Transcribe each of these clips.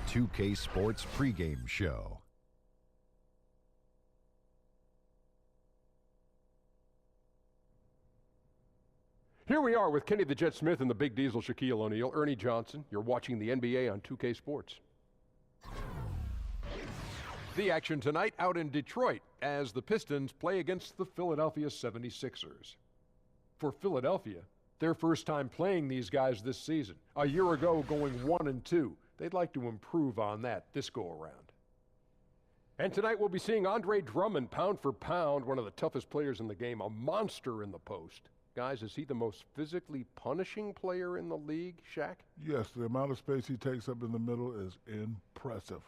2K Sports pregame show. Here we are with Kenny the Jet Smith and the Big Diesel Shaquille O'Neal, Ernie Johnson. You're watching the NBA on 2K Sports. The action tonight out in Detroit as the Pistons play against the Philadelphia 76ers. For Philadelphia, their first time playing these guys this season. A year ago going 1-2. They'd like to improve on that this go-around. And tonight we'll be seeing Andre Drummond, pound for pound, one of the toughest players in the game, a monster in the post. Guys, is he the most physically punishing player in the league, Shaq? Yes, the amount of space he takes up in the middle is impressive.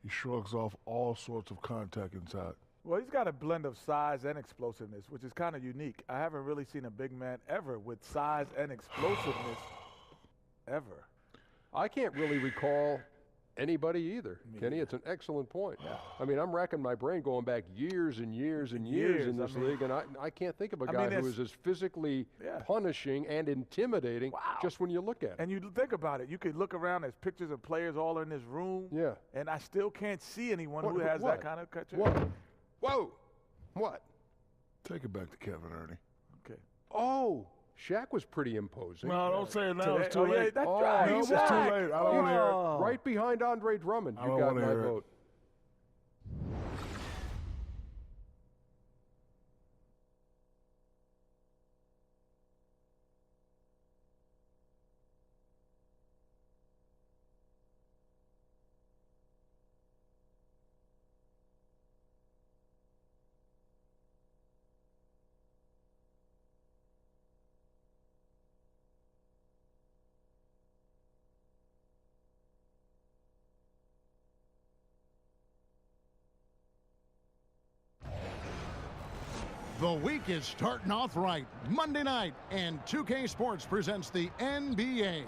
He shrugs off all sorts of contact inside. Well, he's got a blend of size and explosiveness, which is kind of unique. I haven't really seen a big man ever with size and explosiveness ever. I can't really recall anybody either. Kenny, it's an excellent point. Yeah. I mean, I'm racking my brain going back years and years and years in this league, and I can't think of a guy who is as physically punishing and intimidating just when you look at him. And you think about it, you could look around, there's pictures of players all in this room, and I still can't see anyone who has that kind of culture. Whoa! What? Take it back to Kevin, Ernie. Okay. Oh! Shaq was pretty imposing. No, don't say it now. It's too late. Yeah, that's right. No, it's too late. I don't want to hear it. Right behind Andre Drummond. You got my vote. The week is starting off right. Monday night, and 2K Sports presents the NBA.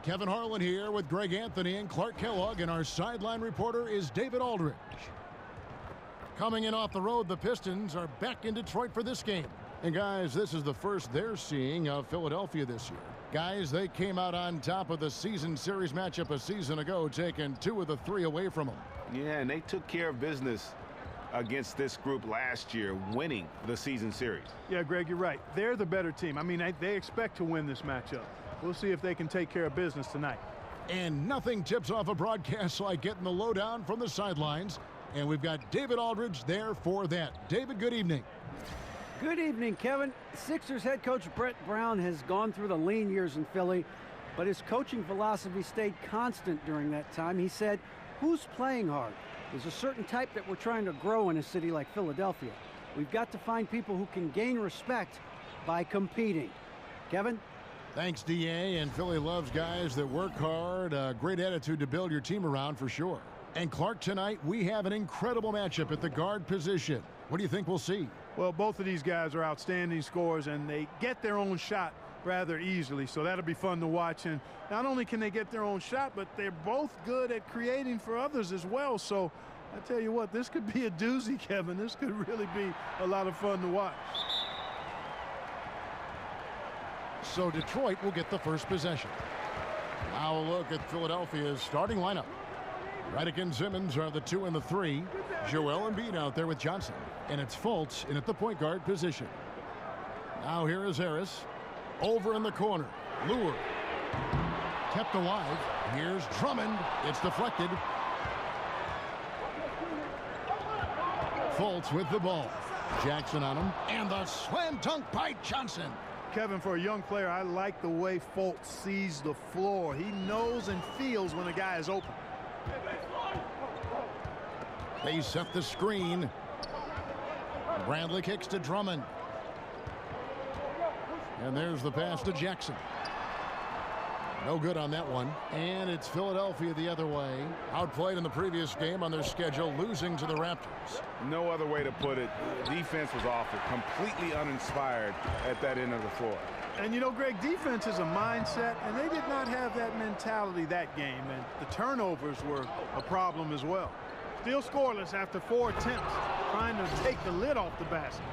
Kevin Harlan here with Greg Anthony and Clark Kellogg, and our sideline reporter is David Aldridge. Coming in off the road, the Pistons are back in Detroit for this game. And guys, this is the first they're seeing of Philadelphia this year. Guys, they came out on top of the season series matchup a season ago, taking 2 of the 3 away from them. Yeah, and they took care of business against this group last year, winning the season series. Yeah, Greg, you're right. They're the better team. I mean, they expect to win this matchup. We'll see if they can take care of business tonight. And nothing tips off a broadcast like getting the lowdown from the sidelines. And we've got David Aldridge there for that. David, good evening. Good evening, Kevin. Sixers head coach Brett Brown has gone through the lean years in Philly, but his coaching philosophy stayed constant during that time. He said, who's playing hard? There's a certain type that we're trying to grow in a city like Philadelphia. We've got to find people who can gain respect by competing. Kevin? Thanks, D.A. And Philly loves guys that work hard, a great attitude to build your team around for sure. And Clark, tonight we have an incredible matchup at the guard position. What do you think we'll see? Well, both of these guys are outstanding scorers, and they get their own shot rather easily, so that'll be fun to watch. And not only can they get their own shot, but they're both good at creating for others as well. So I tell you what, this could be a doozy, Kevin. This could really be a lot of fun to watch. So Detroit will get the first possession. Now a look at Philadelphia's starting lineup. Redick and Simmons are the 2 and the 3. Joel Embiid out there with Johnson. And it's Fultz in at the point guard position. Now here is Harris. Over in the corner. Lure. Kept alive. Here's Drummond. It's deflected. Fultz with the ball. Jackson on him. And the slam dunk by Johnson. Kevin, for a young player, I like the way Fultz sees the floor. He knows and feels when a guy is open. They set the screen. Bradley kicks to Drummond. And there's the pass to Jackson. No good on that one. And it's Philadelphia the other way. Outplayed in the previous game on their schedule, losing to the Raptors. No other way to put it. Defense was awful, completely uninspired at that end of the floor. And you know, Greg, defense is a mindset, and they did not have that mentality that game. And the turnovers were a problem as well. Still scoreless after 4 attempts, trying to take the lid off the basket.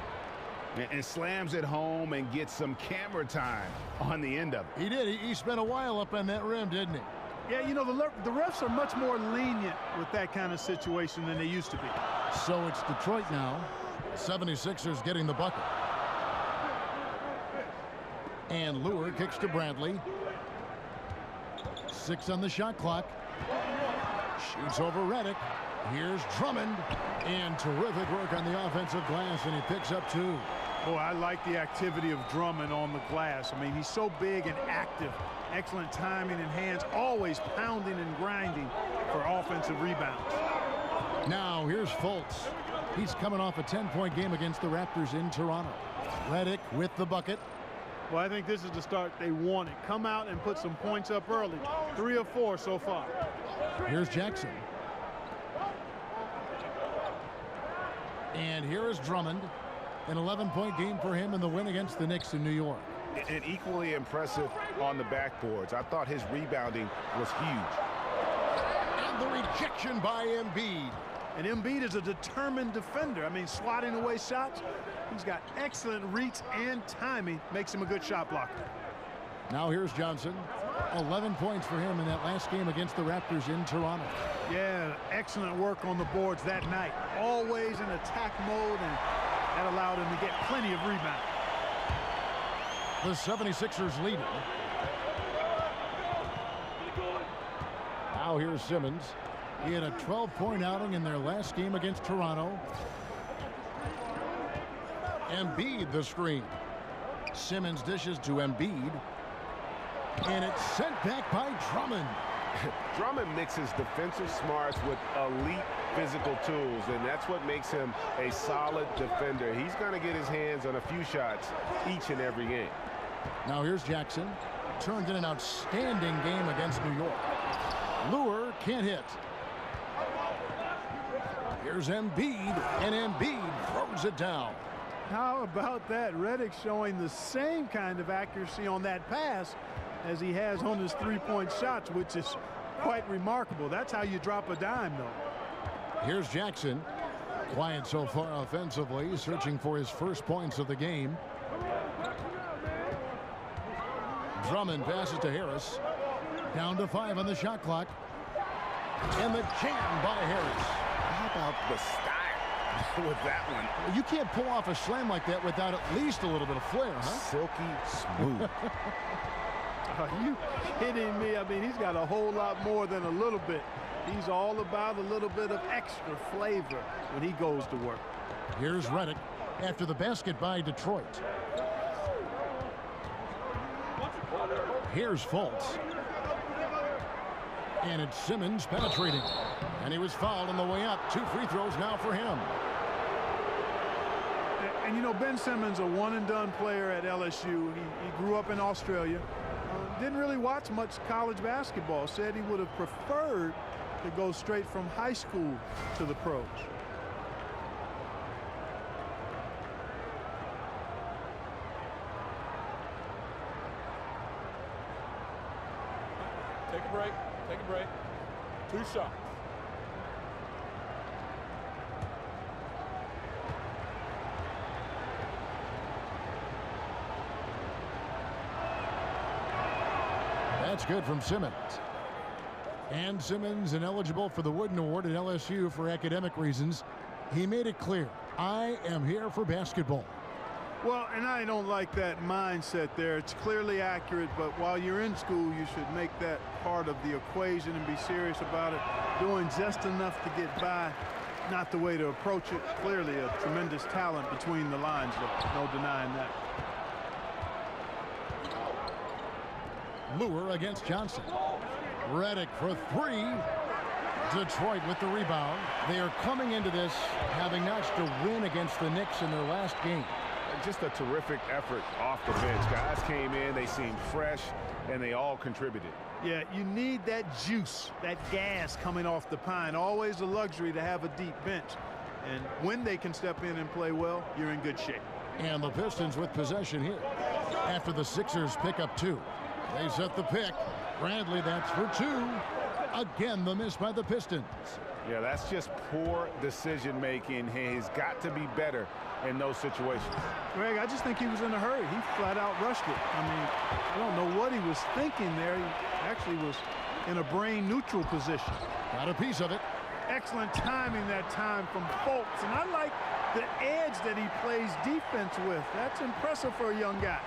And slams it home and gets some camera time on the end of it. He did. He spent a while up on that rim, didn't he? Yeah, you know, the refs are much more lenient with that kind of situation than they used to be. So it's Detroit now. 76ers getting the bucket. And Lure kicks to Bradley. 6 on the shot clock. Shoots over Redick. Here's Drummond. And terrific work on the offensive glass, and he picks up 2. Boy, I like the activity of Drummond on the glass. I mean, he's so big and active. Excellent timing and hands, always pounding and grinding for offensive rebounds. Now here's Fultz. He's coming off a 10-point game against the Raptors in Toronto. Redick with the bucket. Well, I think this is the start they wanted. Come out and put some points up early. 3 of 4 so far. Here's Jackson. And here is Drummond. An 11-point game for him in the win against the Knicks in New York. And equally impressive on the backboards. I thought his rebounding was huge. And the rejection by Embiid. And Embiid is a determined defender. I mean, swatting away shots. He's got excellent reach and timing. Makes him a good shot blocker. Now here's Johnson. 11 points for him in that last game against the Raptors in Toronto. Yeah, excellent work on the boards that night. Always in attack mode, and that allowed him to get plenty of rebounds. The 76ers lead. Now here's Simmons. He had a 12-point outing in their last game against Toronto. Embiid the screen. Simmons dishes to Embiid. And it's sent back by Drummond. Drummond mixes defensive smarts with elite physical tools, and that's what makes him a solid defender. He's going to get his hands on a few shots each and every game. Now here's Jackson. Turned in an outstanding game against New York. Lure can't hit. Here's Embiid, and Embiid throws it down. How about that? Redick showing the same kind of accuracy on that pass as he has on his three-point shots, which is quite remarkable. That's how you drop a dime, though. Here's Jackson. Quiet so far offensively, searching for his first points of the game. Drummond passes to Harris. Down to 5 on the shot clock. And the jam by Harris. How about the style with that one? You can't pull off a slam like that without at least a little bit of flair, huh? Silky smooth. Are you kidding me? I mean, he's got a whole lot more than a little bit. He's all about a little bit of extra flavor when he goes to work. Here's Redick after the basket by Detroit. Here's Fultz. And it's Simmons penetrating. And he was fouled on the way up. 2 free throws now for him. And you know, Ben Simmons, a one-and-done player at LSU. He grew up in Australia. Didn't really watch much college basketball. Said he would have preferred to go straight from high school to the pros. Take a break. Take a break. 2 shots. That's good from Simmons. And Simmons ineligible for the Wooden Award at LSU for academic reasons. He made it clear, I am here for basketball. Well, and I don't like that mindset there. It's clearly accurate, but while you're in school, you should make that part of the equation and be serious about it. Doing just enough to get by, not the way to approach it. Clearly a tremendous talent between the lines, though. No denying that. Lure against Johnson. Redick for 3. Detroit with the rebound. They are coming into this having notched a win against the Knicks in their last game. Just a terrific effort off the bench. Guys came in, they seemed fresh, and they all contributed. Yeah, you need that juice, that gas coming off the pine. Always a luxury to have a deep bench. And when they can step in and play well, you're in good shape. And the Pistons with possession here. After the Sixers pick up 2. They set the pick. Bradley, that's for 2. Again, the miss by the Pistons. Yeah, that's just poor decision making. He's got to be better in those situations. Greg, I just think he was in a hurry. He flat out rushed it. I mean, I don't know what he was thinking there. He actually was in a brain-neutral position. Got a piece of it. Excellent timing that time from Fultz. And I like the edge that he plays defense with. That's impressive for a young guy.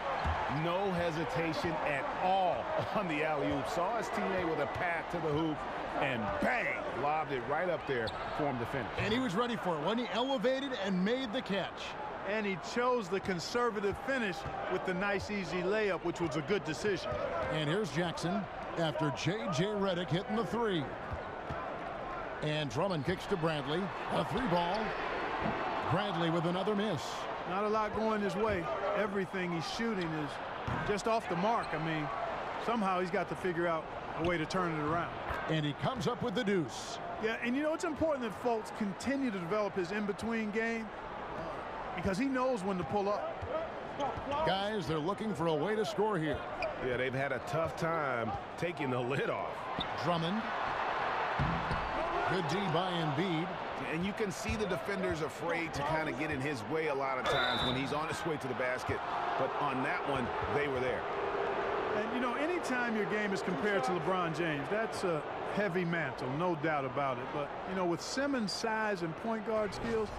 No hesitation at all on the alley-oop. Saw his teammate with a path to the hoop, and bang, lobbed it right up there for him to finish. And he was ready for it when he elevated and made the catch. And he chose the conservative finish with the nice, easy layup, which was a good decision. And here's Jackson after J.J. Redick hitting the three. And Drummond kicks to Bradley. A three ball. Bradley with another miss. Not a lot going his way. Everything he's shooting is just off the mark. I mean, somehow he's got to figure out a way to turn it around. And he comes up with the deuce. Yeah, and you know, it's important that Fultz continue to develop his in-between game because he knows when to pull up. Guys, they're looking for a way to score here. Yeah, they've had a tough time taking the lid off. Drummond. Good D by Embiid. And you can see the defenders afraid to kind of get in his way a lot of times when he's on his way to the basket. But on that one, they were there. And, you know, anytime your game is compared to LeBron James, that's a heavy mantle, no doubt about it. But, you know, with Simmons' size and point guard skills,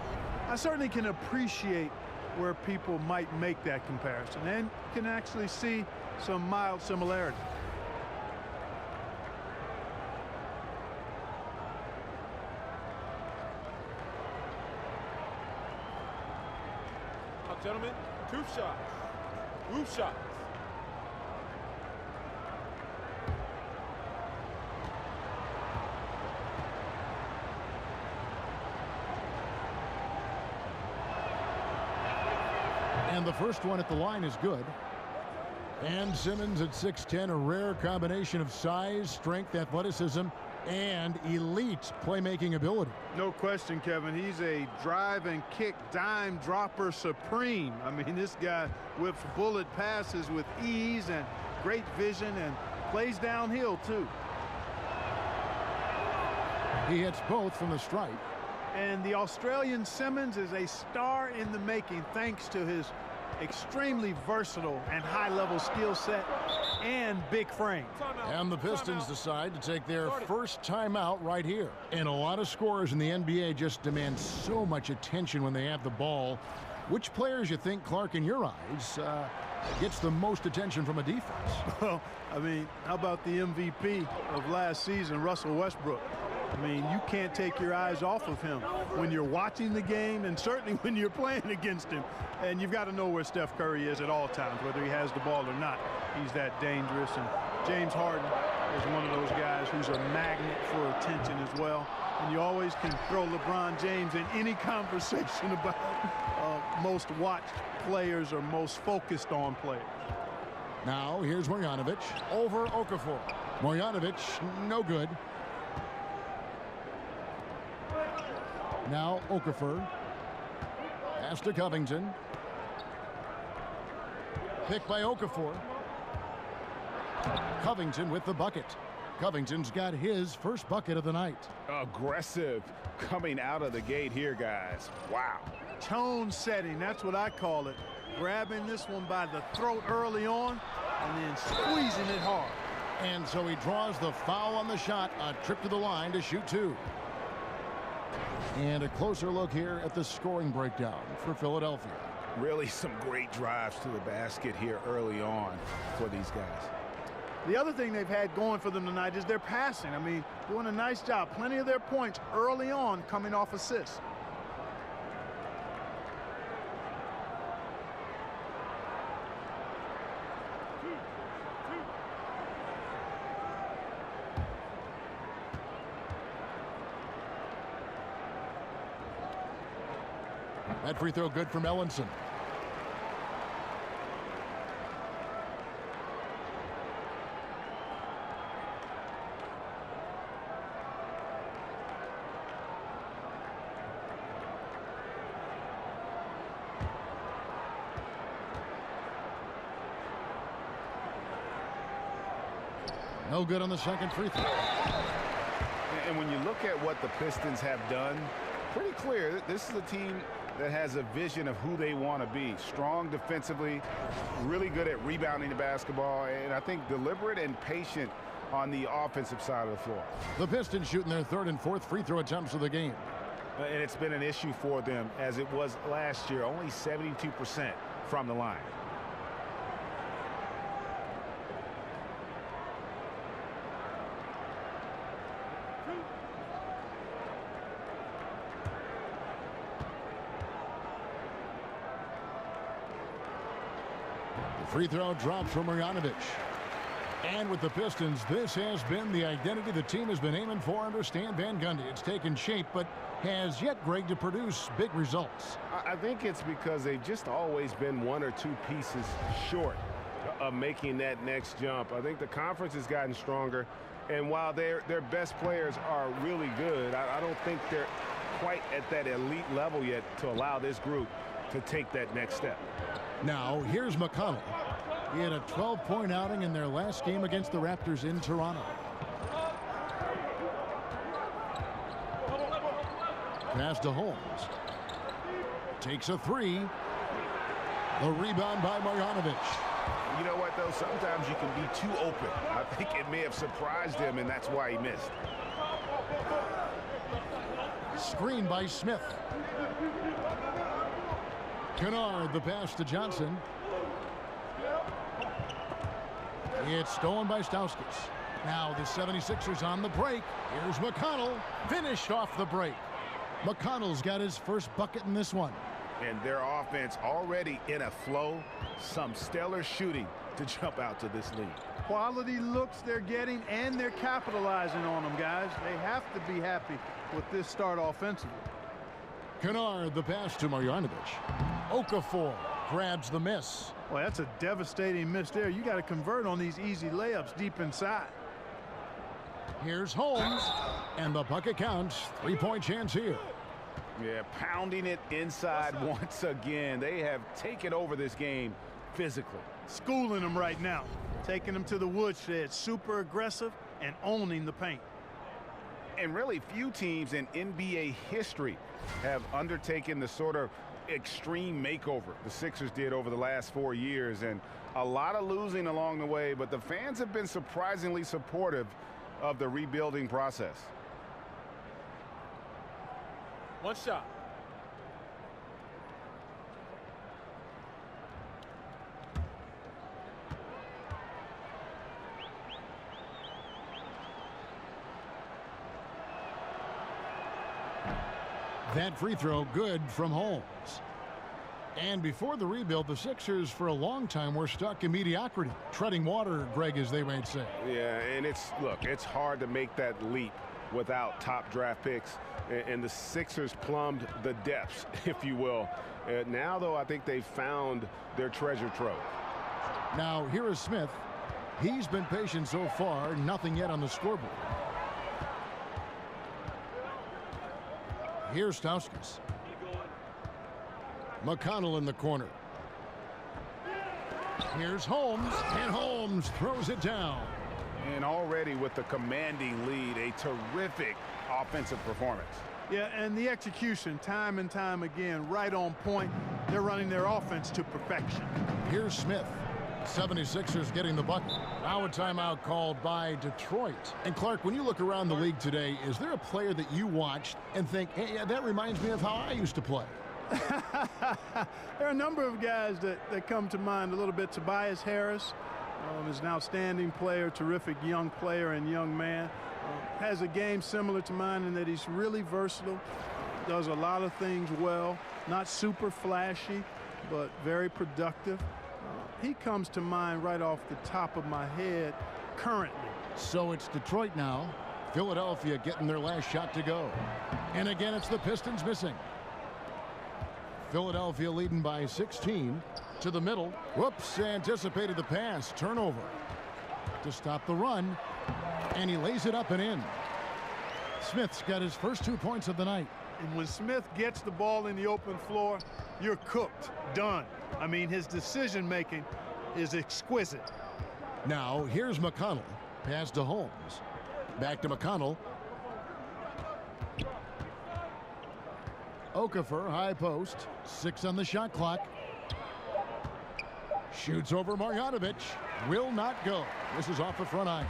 I certainly can appreciate where people might make that comparison and can actually see some mild similarity. Gentlemen, two shots. Roof shots. And the first one at the line is good. And Simmons at 6'10", a rare combination of size, strength, athleticism, and elite playmaking ability. No question, Kevin. He's a drive and kick dime dropper supreme. I mean, this guy whips bullet passes with ease and great vision and plays downhill, too. He hits both from the stripe. And the Australian Simmons is a star in the making thanks to his extremely versatile and high-level skill set and big frame. And the Pistons decide to take their first timeout right here. And a lot of scorers in the NBA just demand so much attention when they have the ball. Which players you think, Clark, in your eyes, gets the most attention from a defense? Well, I mean, how about the MVP of last season, Russell Westbrook? I mean, you can't take your eyes off of him when you're watching the game and certainly when you're playing against him. And you've got to know where Steph Curry is at all times, whether he has the ball or not. He's that dangerous. And James Harden is one of those guys who's a magnet for attention as well. And you always can throw LeBron James in any conversation about most watched players or most focused on players. Now, here's Marjanovic over Okafor. Marjanovic, no good. Now Okafor. Pass to Covington. Pick by Okafor. Covington with the bucket. Covington's got his first bucket of the night. Aggressive coming out of the gate here, guys. Wow. Tone setting, that's what I call it. Grabbing this one by the throat early on and then squeezing it hard. And so he draws the foul on the shot. A trip to the line to shoot two. And a closer look here at the scoring breakdown for Philadelphia. Really some great drives to the basket here early on for these guys. The other thing they've had going for them tonight is their passing. I mean, doing a nice job. Plenty of their points early on coming off assists. That free throw good from Ellenson. No good on the second free throw. And when you look at what the Pistons have done, pretty clear this is a team that has a vision of who they want to be. Strong defensively, really good at rebounding the basketball, and I think deliberate and patient on the offensive side of the floor. The Pistons shooting their third and fourth free throw attempts of the game. And it's been an issue for them as it was last year, only 72% from the line. Free throw drops from Marjanovic. And with the Pistons, this has been the identity the team has been aiming for under Stan Van Gundy. It's taken shape, but has yet, Greg, to produce big results. I think it's because they've just always been one or two pieces short of making that next jump. I think the conference has gotten stronger, and while their best players are really good, I don't think they're quite at that elite level yet to allow this group to take that next step. Now, here's McConnell. He had a 12-point outing in their last game against the Raptors in Toronto. Pass to Holmes. Takes a three. The rebound by Marjanovic. You know what, though? Sometimes you can be too open. I think it may have surprised him, and that's why he missed. Screen by Smith. Kennard, the pass to Johnson. It's stolen by Stauskas. Now the 76ers on the break. Here's McConnell. Finished off the break. McConnell's got his first bucket in this one. And their offense already in a flow. Some stellar shooting to jump out to this lead. Quality looks they're getting, and they're capitalizing on them, guys. They have to be happy with this start offensively. Kennard, the pass to Marjanovic. Okafor grabs the miss. Well, that's a devastating miss there. You got to convert on these easy layups deep inside. Here's Holmes, and the bucket counts. Three-point chance here. Yeah, pounding it inside once again. They have taken over this game physically. Schooling them right now. Taking them to the woodshed. Super aggressive and owning the paint. And really few teams in NBA history have undertaken the sort of extreme makeover the Sixers did over the last 4 years, and a lot of losing along the way, but the fans have been surprisingly supportive of the rebuilding process. One shot. That free throw good from Holmes. And before the rebuild, the Sixers for a long time were stuck in mediocrity. Treading water, Greg, as they might say. Yeah, and it's hard to make that leap without top draft picks. And the Sixers plumbed the depths, if you will. Now, though, I think they've found their treasure trove. Now, here is Smith. He's been patient so far. Nothing yet on the scoreboard. Here's Stauskas. McConnell in the corner. Here's Holmes, and Holmes throws it down. And already with the commanding lead, a terrific offensive performance. Yeah, and the execution, time and time again, right on point. They're running their offense to perfection. Here's Smith. 76ers getting the bucket. Now a timeout called by Detroit. And Clark, when you look around the league today, is there a player that you watched and think, hey, yeah, that reminds me of how I used to play? There are a number of guys that come to mind a little bit. Tobias Harris is an outstanding player, terrific young player and young man. Has a game similar to mine in that he's really versatile, does a lot of things well, not super flashy, but very productive. He comes to mind right off the top of my head currently. So it's Detroit now. Philadelphia getting their last shot to go. And again, it's the Pistons missing. Philadelphia leading by 16 to the middle. Whoops, anticipated the pass. Turnover to stop the run. And he lays it up and in. Smith's got his first 2 points of the night. And when Smith gets the ball in the open floor, you're cooked, done. I mean, his decision-making is exquisite. Now, here's McConnell. Pass to Holmes. Back to McConnell. Okafor, high post. 6 on the shot clock. Shoots over Marjanovic. Will not go. This is off the front iron.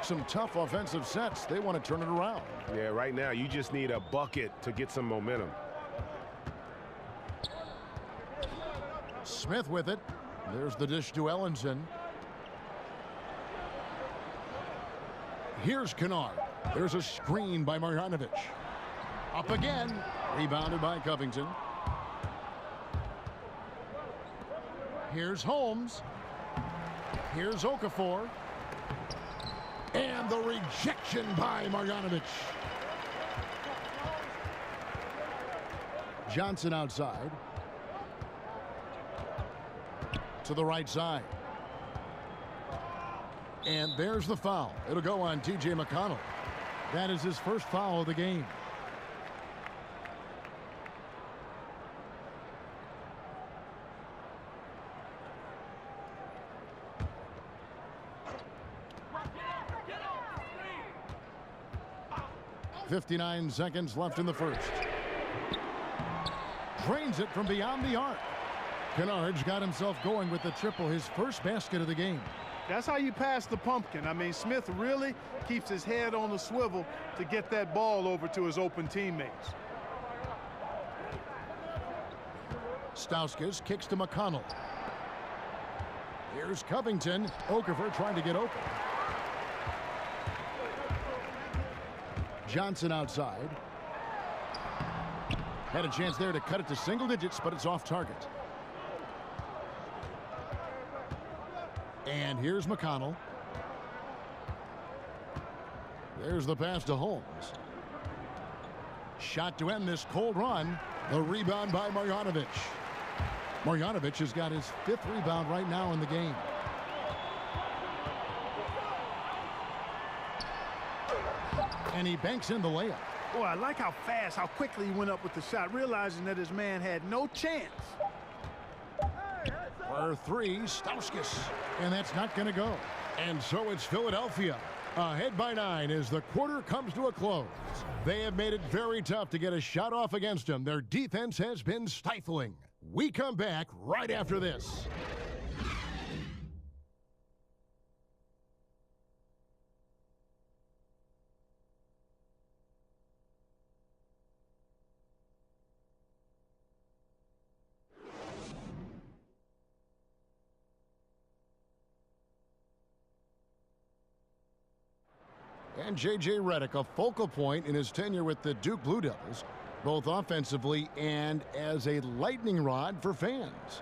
some tough offensive sets. They want to turn it around. Yeah, right now you just need a bucket to get some momentum. Smith with it. There's the dish to Ellenson. Here's Kennard. There's a screen by Marjanovic. Up again. Rebounded by Covington. Here's Holmes. Here's Okafor. And the rejection by Marjanovic. Johnson outside. To the right side. And there's the foul. It'll go on T.J. McConnell. That is his first foul of the game. .59 seconds left in the first. Drains it from beyond the arc. Kennard's got himself going with the triple, his first basket of the game. That's how you pass the pumpkin. I mean, Smith really keeps his head on the swivel to get that ball over to his open teammates. Stauskas kicks to McConnell. Here's Covington. Okafor trying to get open. Johnson outside. Had a chance there to cut it to single digits, but it's off target. And here's McConnell. There's the pass to Holmes. Shot to end this cold run. The rebound by Marjanovic. Marjanovic has got his 5th rebound right now in the game. And he banks in the layup. Boy, I like how fast, how quickly he went up with the shot, realizing that his man had no chance. For 3, Stauskas. And that's not going to go. And so it's Philadelphia ahead by 9 as the quarter comes to a close. They have made it very tough to get a shot off against them. Their defense has been stifling. We come back right after this. And J.J. Redick, a focal point in his tenure with the Duke Blue Devils, both offensively and as a lightning rod for fans.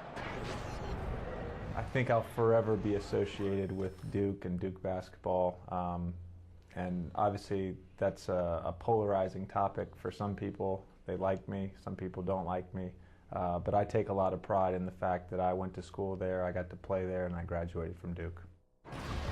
I think I'll forever be associated with Duke and Duke basketball. And obviously that's a polarizing topic for some people. They like me, some people don't like me. But I take a lot of pride in the fact that I went to school there, I got to play there, and I graduated from Duke.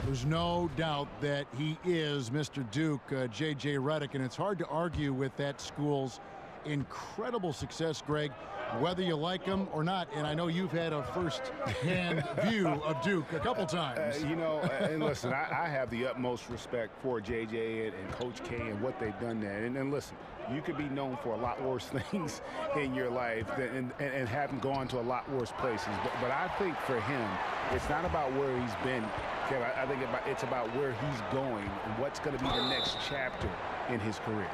There's no doubt that he is Mr. Duke, J.J. Redick, and it's hard to argue with that school's incredible success, Greg, whether you like him or not. And I know you've had a first-hand view of Duke a couple times. You know, and listen, I have the utmost respect for J.J. and Coach K and what they've done there. And listen, you could be known for a lot worse things in your life and haven't gone to a lot worse places. But I think for him, it's not about where he's been, Kevin. I think it's about where he's going and what's going to be the next chapter in his career.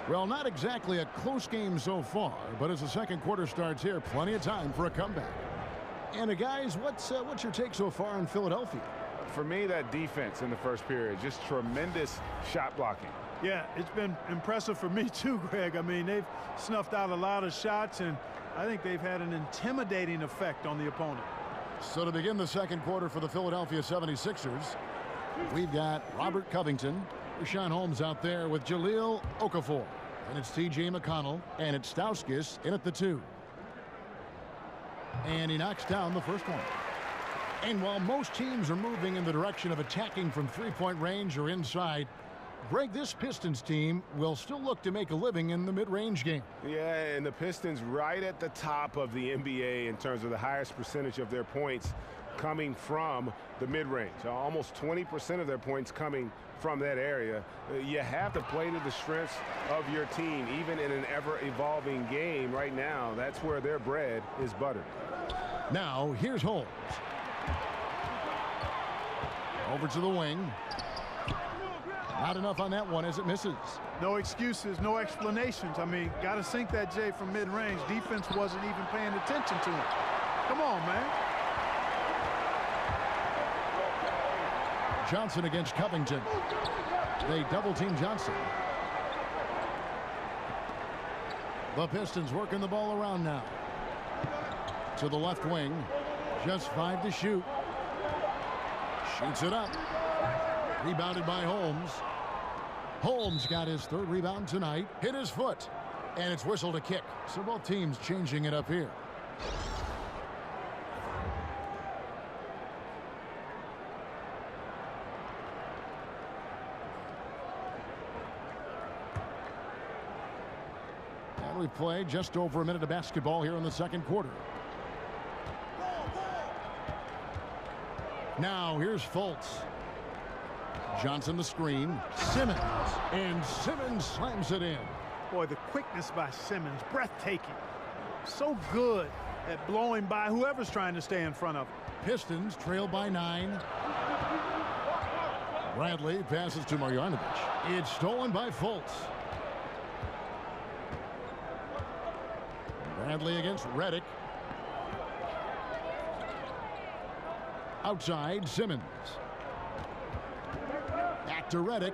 Well, not exactly a close game so far, but as the second quarter starts here, plenty of time for a comeback. And guys, what's your take so far on Philadelphia? For me, that defense in the first period, just tremendous shot blocking. Yeah, it's been impressive for me too, Greg. I mean, they've snuffed out a lot of shots, and I think they've had an intimidating effect on the opponent. So to begin the second quarter for the Philadelphia 76ers, we've got Robert Covington, Richaun Holmes out there with Jahlil Okafor. And it's T.J. McConnell, and it's Stauskas in at the 2. And he knocks down the first one. And while most teams are moving in the direction of attacking from three-point range or inside, Greg, this Pistons team will still look to make a living in the mid-range game. Yeah, and the Pistons right at the top of the NBA in terms of the highest percentage of their points coming from the mid-range. Almost 20% of their points coming from that area. You have to play to the strengths of your team, even in an ever-evolving game. Right now, that's where their bread is buttered. Now, here's Holmes. Over to the wing. Not enough on that one as it misses. No excuses, no explanations. I mean, got to sink that J from mid-range. Defense wasn't even paying attention to him. Come on, man. Johnson against Covington. They double-team Johnson. The Pistons working the ball around now. To the left wing. Just 5 to shoot. Shoots it up. Rebounded by Holmes. Holmes got his 3rd rebound tonight. Hit his foot. And it's whistled a kick. So both teams changing it up here. And we've played just over a minute of basketball here in the second quarter. Now here's Fultz. Johnson the screen. Simmons. And Simmons slams it in. Boy, the quickness by Simmons, breathtaking. So good at blowing by whoever's trying to stay in front of him. Pistons trail by 9. Bradley passes to Marjanovic. It's stolen by Fultz. Bradley against Redick. Outside, Simmons. Back to Redick.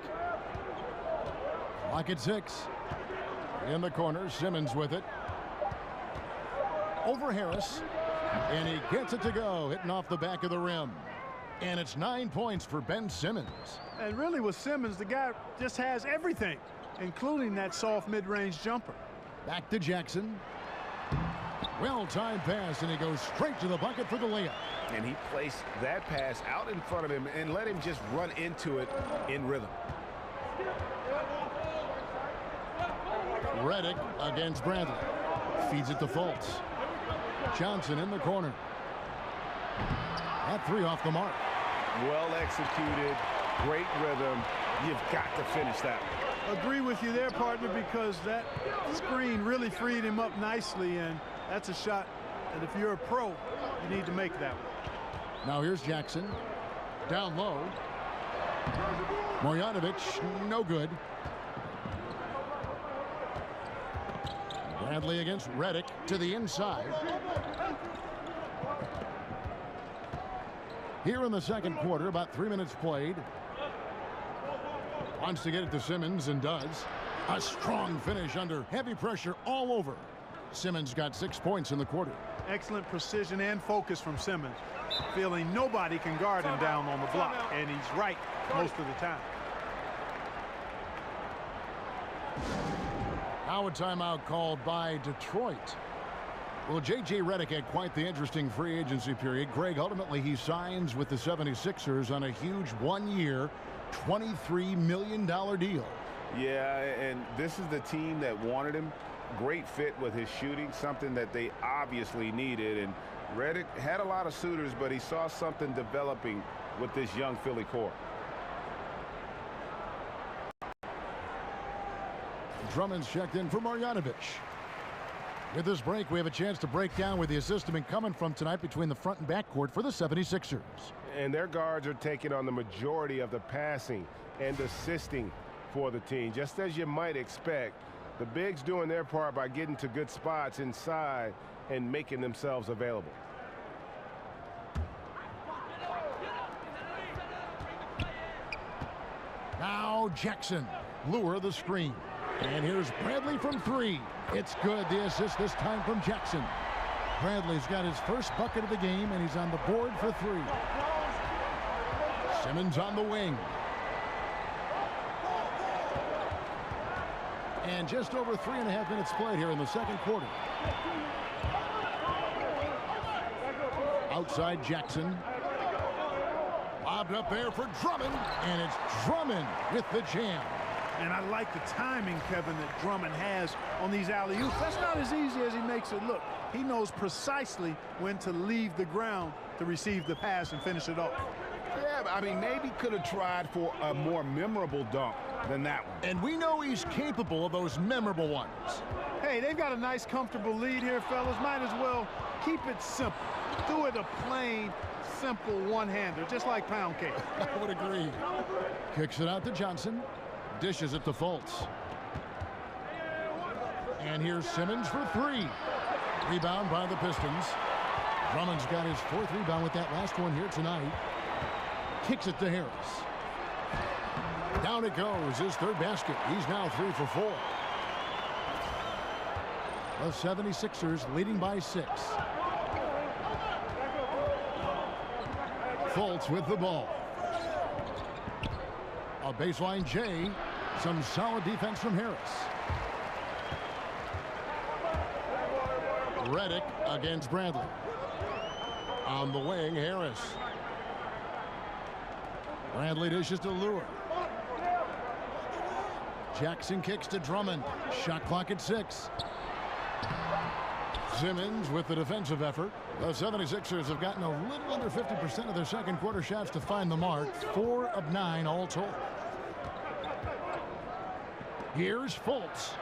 Clock at 6. In the corner, Simmons with it. Over Harris. And he gets it to go, hitting off the back of the rim. And it's 9 points for Ben Simmons. And really with Simmons, the guy just has everything, including that soft mid-range jumper. Back to Jackson. Well-timed pass, and he goes straight to the bucket for the layup. And he placed that pass out in front of him and let him just run into it in rhythm. Redick against Bradley. Feeds it to Fultz. Johnson in the corner. That 3 off the mark. Well executed, great rhythm. You've got to finish that one. Agree with you there, partner, because that screen really freed him up nicely, and that's a shot that if you're a pro, you need to make that one. Now here's Jackson. Down low. Marjanovic, no good. Bradley against Redick to the inside. Here in the second quarter, about 3 minutes played. Wants to get it to Simmons and does. A strong finish under heavy pressure all over. Simmons got 6 points in the quarter. Excellent precision and focus from Simmons. Feeling nobody can guard him down on the block, and he's right most of the time. Now a timeout called by Detroit. Well, J.J. Redick had quite the interesting free agency period. Greg, ultimately he signs with the 76ers on a huge 1-year, $23 million deal. Yeah, and this is the team that wanted him. Great fit with his shooting, something that they obviously needed. And Redick had a lot of suitors, but he saw something developing with this young Philly core. Drummond's checked in for Marjanovic. With this break, we have a chance to break down where the assist has been coming from tonight between the front and back court for the 76ers. And their guards are taking on the majority of the passing and assisting for the team. Just as you might expect, the bigs doing their part by getting to good spots inside and making themselves available. Now Jackson, lure the screen. And here's Bradley from 3. It's good. The assist this time from Jackson. Bradley's got his first bucket of the game, and he's on the board for 3. Simmons on the wing. And just over 3.5 minutes played here in the second quarter. Outside Jackson. Lobbed up there for Drummond, and it's Drummond with the jam. And I like the timing, Kevin, that Drummond has on these alley-oops. That's not as easy as he makes it look. He knows precisely when to leave the ground to receive the pass and finish it off. Yeah, but I mean, maybe could have tried for a more memorable dunk than that one. And we know he's capable of those memorable ones. Hey, they've got a nice, comfortable lead here, fellas. Might as well keep it simple. Do it a plain, simple one-hander, just like pound cake. I would agree. Kicks it out to Johnson. Dishes it to Fultz. And here's Simmons for three. Rebound by the Pistons. Drummond's got his fourth rebound with that last one here tonight. Kicks it to Harris. Down it goes, his third basket. He's now 3 for 4. The 76ers leading by 6. Fultz with the ball. A baseline J. Some solid defense from Harris. Reddick against Bradley. On the wing, Harris. Bradley dishes to Lure. Jackson kicks to Drummond. Shot clock at 6. Simmons with the defensive effort. The 76ers have gotten a little under 50% of their second quarter shots to find the mark. 4 of 9 all told. Here's Fultz.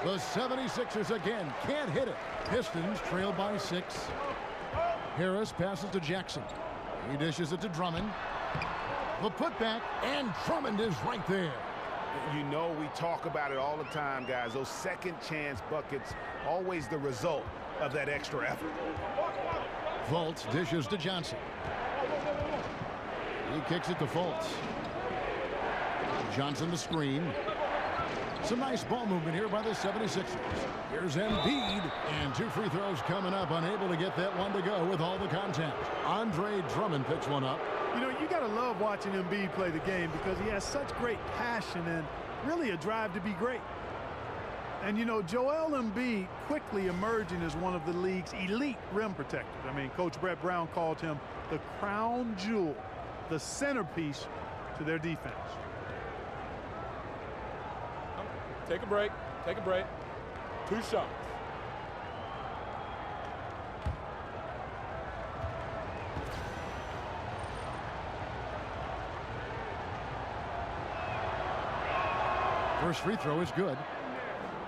The 76ers again can't hit it. Pistons trail by 6. Harris passes to Jackson. He dishes it to Drummond. The putback, and Drummond is right there. You know, we talk about it all the time, guys. Those second chance buckets, always the result of that extra effort. Fultz dishes to Johnson. He kicks it to Fultz. Johnson the screen. Some nice ball movement here by the 76ers. Here's Embiid, and 2 free throws coming up, unable to get that one to go with all the contact. Andre Drummond picks one up. You know, you got to love watching Embiid play the game because he has such great passion and really a drive to be great. And, you know, Joel Embiid quickly emerging as one of the league's elite rim protectors. I mean, Coach Brett Brown called him the crown jewel, the centerpiece to their defense. Take a break. Take a break. 2 shots. First free throw is good.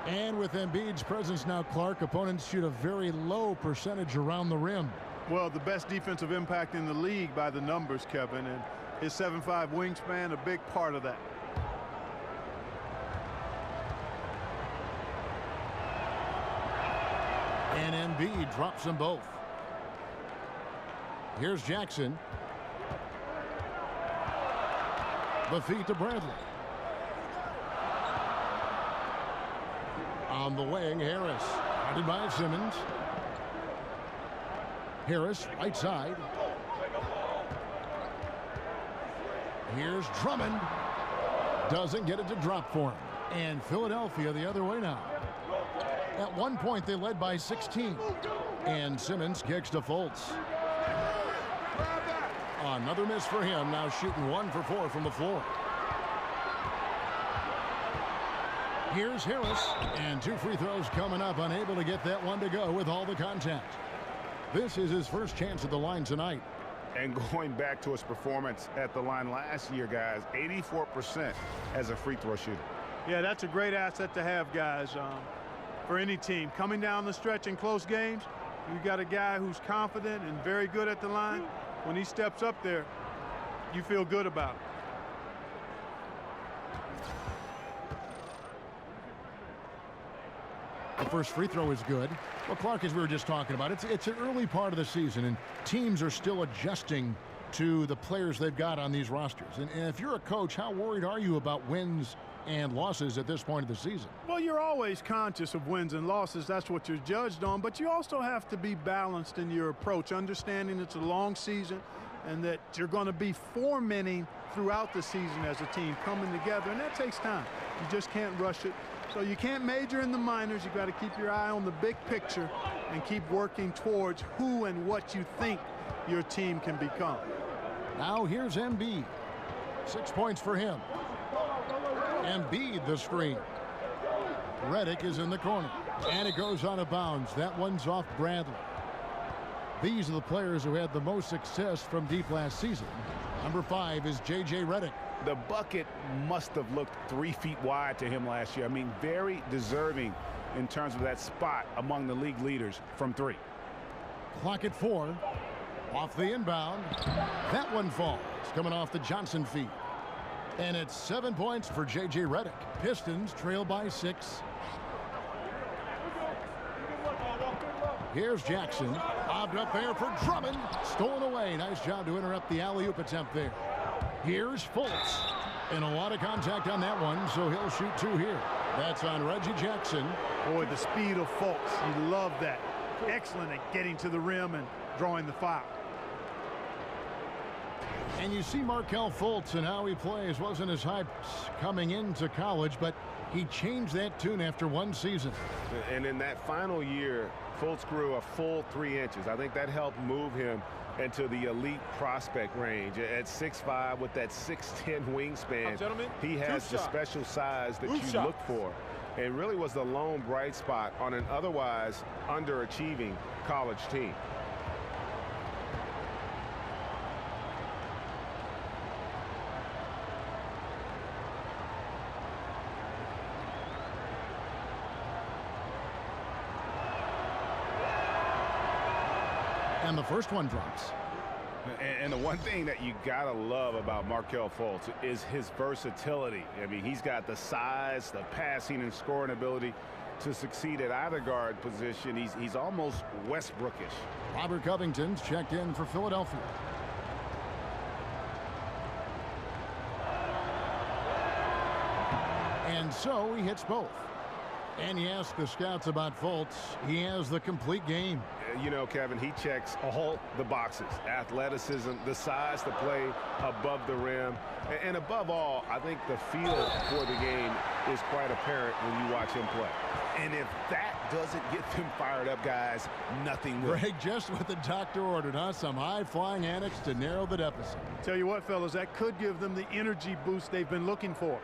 And with Embiid's presence now, Clark, opponents shoot a very low percentage around the rim. Well, the best defensive impact in the league by the numbers, Kevin, and his 7'5" wingspan, a big part of that. And Embiid drops them both. Here's Jackson. The feed to Bradley. On the wing, Harris. Guarded by Simmons. Harris, right side. Here's Drummond. Doesn't get it to drop for him. And Philadelphia the other way now. At one point, they led by 16. And Simmons kicks to Fultz. Another miss for him, now shooting 1 for 4 from the floor. Here's Harris, and 2 free throws coming up, unable to get that one to go with all the contact. This is his first chance at the line tonight. And going back to his performance at the line last year, guys, 84% as a free throw shooter. Yeah, that's a great asset to have, guys, for any team. Coming down the stretch in close games, you got a guy who's confident and very good at the line. When he steps up there, you feel good about it. The first free throw is good. Well, Clark, as we were just talking about, it's an early part of the season, and teams are still adjusting to the players they've got on these rosters. And if you're a coach, how worried are you about wins and losses at this point of the season? Well, you're always conscious of wins and losses. That's what you're judged on. But you also have to be balanced in your approach, understanding it's a long season and that you're going to be foremanning throughout the season as a team coming together, and that takes time. You just can't rush it. So you can't major in the minors. You've got to keep your eye on the big picture and keep working towards who and what you think your team can become. Now here's Embiid. 6 points for him. Embiid the screen. Reddick is in the corner. And it goes out of bounds. That one's off Bradley. These are the players who had the most success from deep last season. Number 5 is J.J. Redick. The bucket must have looked 3 feet wide to him last year. I mean, very deserving in terms of that spot among the league leaders from 3. Clock at 4. Off the inbound. That one falls, coming off the Johnson feed. And it's 7 points for J.J. Redick. Pistons trail by 6. Here's Jackson. Lobbed up there for Drummond. Stolen away. Nice job to interrupt the alley-oop attempt there. Here's Fultz. And a lot of contact on that one, so he'll shoot 2 here. That's on Reggie Jackson. Boy, the speed of Fultz. He loved that. Excellent at getting to the rim and drawing the foul. And you see Markelle Fultz and how he plays. Wasn't as hyped coming into college, but he changed that tune after 1 season. And in that final year, Fultz grew a full 3 inches. I think that helped move him into the elite prospect range. At 6'5", with that 6'10" wingspan, he has the special size that you look for. And really was the lone bright spot on an otherwise underachieving college team. And the first one drops. And the one thing that you gotta love about Markelle Fultz is his versatility. I mean, he's got the size, the passing and scoring ability to succeed at either guard position. He's almost Westbrookish. Robert Covington's checked in for Philadelphia. And so he hits both. And you ask the scouts about Fultz, he has the complete game. You know, Kevin, he checks all the boxes. Athleticism, the size to play above the rim. And above all, I think the feel for the game is quite apparent when you watch him play. And if that doesn't get them fired up, guys, nothing will. Greg, just what the doctor ordered, huh? Some high-flying antics to narrow the deficit. Tell you what, fellas, that could give them the energy boost they've been looking for.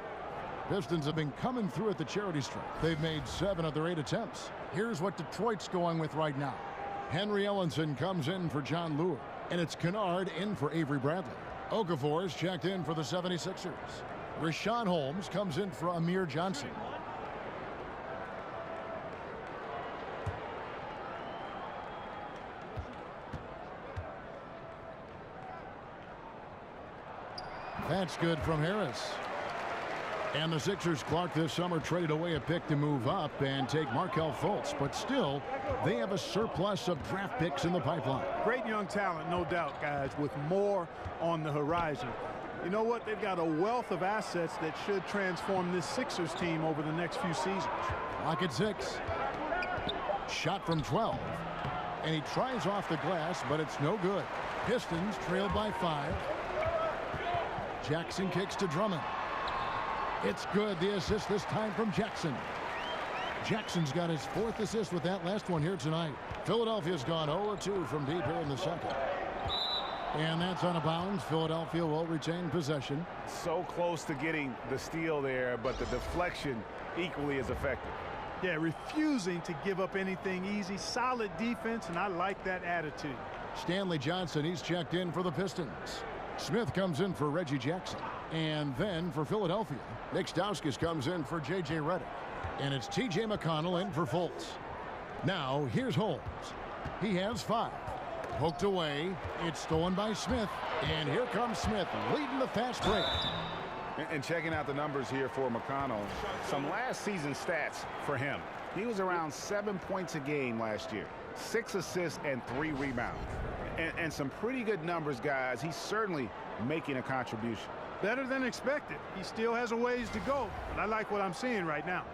Pistons have been coming through at the charity stripe. They've made 7 of their 8 attempts. Here's what Detroit's going with right now. Henry Ellenson comes in for John Lure. And it's Kennard in for Avery Bradley. Okafor's checked in for the 76ers. Rashawn Holmes comes in for Amir Johnson. That's good from Harris. And the Sixers, Clark, this summer traded away a pick to move up and take Markelle Fultz. But still, they have a surplus of draft picks in the pipeline. Great young talent, no doubt, guys, with more on the horizon. You know what? They've got a wealth of assets that should transform this Sixers team over the next few seasons. Clock at 6. Shot from 12. And he tries off the glass, but it's no good. Pistons trail by 5. Jackson kicks to Drummond. It's good. The assist this time from Jackson. Jackson's got his 4th assist with that last one here tonight. Philadelphia's gone 0-2 from deep here in the second. And that's out of bounds. Philadelphia will retain possession. So close to getting the steal there, but the deflection equally as effective. Yeah, refusing to give up anything easy. Solid defense, and I like that attitude. Stanley Johnson, he's checked in for the Pistons. Smith comes in for Reggie Jackson. And then for Philadelphia, Nick Stauskas comes in for J.J. Redick. And it's T.J. McConnell in for Fultz. Now, here's Holmes. He has 5. Poked away. It's stolen by Smith. And here comes Smith leading the fast break. And checking out the numbers here for McConnell, some last season stats for him. He was around 7 points a game last year, 6 assists and 3 rebounds. And some pretty good numbers, guys. He's certainly making a contribution. Better than expected. He still has a ways to go, but I like what I'm seeing right now.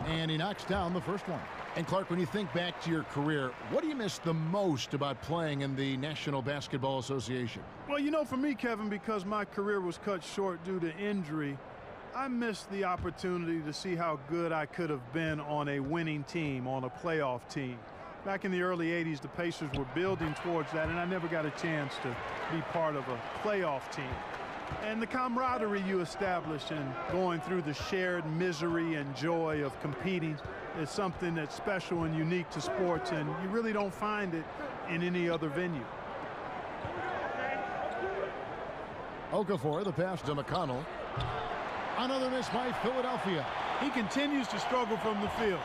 And he knocks down the first one. And Clark, when you think back to your career, what do you miss the most about playing in the National Basketball Association? Well, you know, for me, Kevin, because my career was cut short due to injury, I missed the opportunity to see how good I could have been on a winning team, on a playoff team. Back in the early 80s, the Pacers were building towards that, and I never got a chance to be part of a playoff team. And the camaraderie you establish in going through the shared misery and joy of competing is something that's special and unique to sports, and you really don't find it in any other venue. Okafor, the pass to McConnell. Another miss by Philadelphia. He continues to struggle from the field,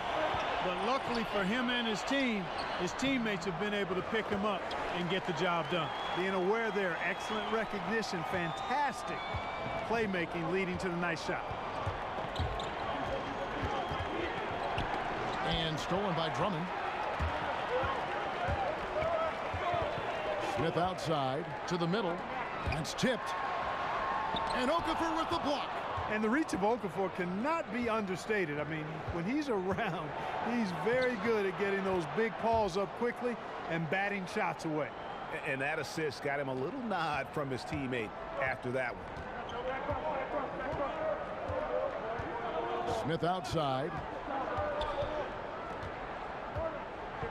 but luckily for him and his team, his teammates have been able to pick him up and get the job done. Being aware there, excellent recognition, fantastic playmaking leading to the nice shot. And stolen by Drummond. Smith outside to the middle. That's tipped. And Okafor with the block. And the reach of Okafor cannot be understated. I mean, when he's around, he's very good at getting those big balls up quickly and batting shots away. And that assist got him a little nod from his teammate after that one. Smith outside.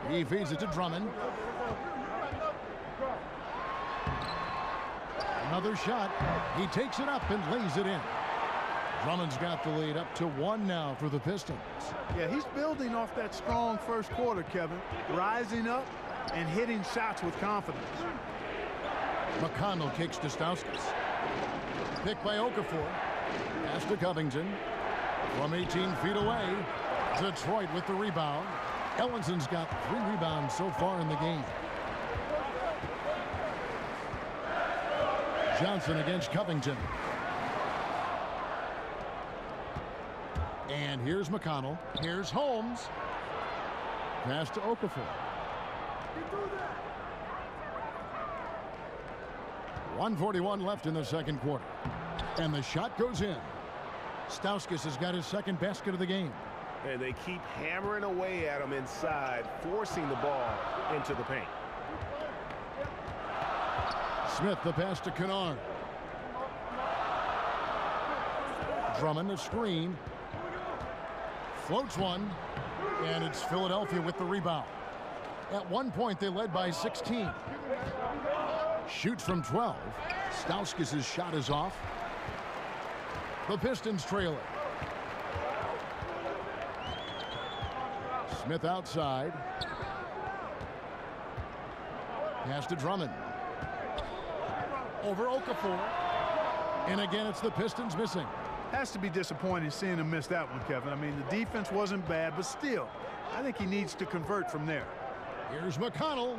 He feeds it to Drummond. Another shot. He takes it up and lays it in. Drummond's got the lead up to 1 now for the Pistons. Yeah, he's building off that strong first quarter, Kevin. Rising up and hitting shots with confidence. McConnell kicks to Stauskas. Picked by Okafor. Pass to Covington. From 18 feet away. Detroit with the rebound. Ellinson's got 3 rebounds so far in the game. Johnson against Covington. And here's McConnell. Here's Holmes. Pass to Okafor. 1:41 left in the second quarter. And the shot goes in. Stauskas has got his second basket of the game. And they keep hammering away at him inside, forcing the ball into the paint. Smith, the pass to Kennard. Drummond, a screen. Floats one, and it's Philadelphia with the rebound. At one point, they led by 16. Shoots from 12. Stauskas' shot is off. The Pistons trail it. Smith outside. Pass to Drummond. Over Okafor. And again, it's the Pistons missing. Has to be disappointing seeing him miss that one, Kevin. I mean, the defense wasn't bad, but still, I think he needs to convert from there. Here's McConnell.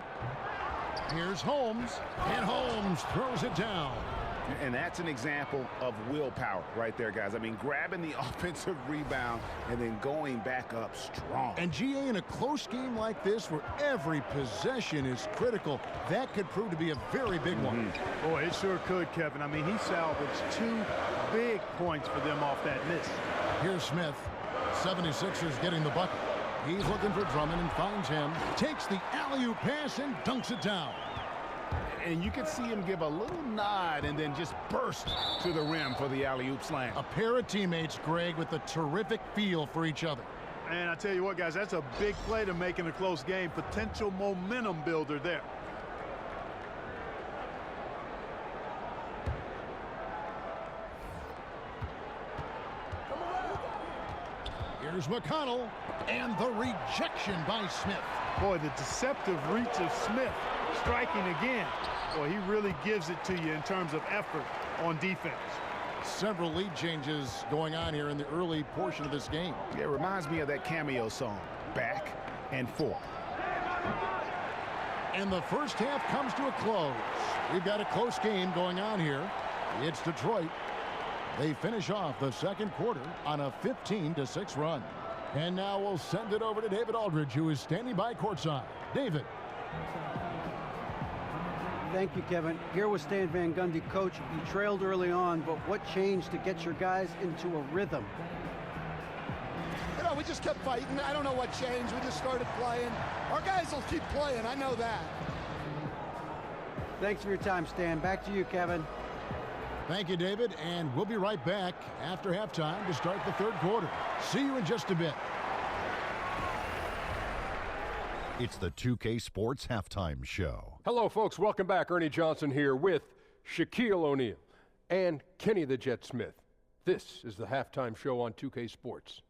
Here's Holmes. And Holmes throws it down. And that's an example of willpower right there, guys. I mean, grabbing the offensive rebound and then going back up strong. And GA, in a close game like this where every possession is critical, that could prove to be a very big one. Boy, it sure could, Kevin. I mean, he salvaged 2 big points for them off that miss. Here's Smith. 76ers getting the bucket. He's looking for Drummond and finds him. Takes the alley-oop pass and dunks it down. And you can see him give a little nod and then just burst to the rim for the alley-oop slam. A pair of teammates, Greg, with a terrific feel for each other. And I tell you what, guys, that's a big play to make in a close game. Potential momentum builder there. Here's McConnell, and the rejection by Smith. Boy, the deceptive reach of Smith striking again. Boy, he really gives it to you in terms of effort on defense. Several lead changes going on here in the early portion of this game. Yeah, it reminds me of that cameo song, Back and Forth. And the first half comes to a close. We've got a close game going on here. It's Detroit. They finish off the second quarter on a 15-6 run. And now we'll send it over to David Aldridge, who is standing by courtside. David. Thank you, Kevin. Here was Stan Van Gundy. Coach, you trailed early on, but what changed to get your guys into a rhythm? You know, we just kept fighting. I don't know what changed. We just started playing. Our guys will keep playing. I know that. Thanks for your time, Stan. Back to you, Kevin. Thank you, David, and we'll be right back after halftime to start the third quarter. See you in just a bit. It's the 2K Sports Halftime Show. Hello, folks. Welcome back. Ernie Johnson here with Shaquille O'Neal and Kenny the Jet Smith. This is the halftime show on 2K Sports.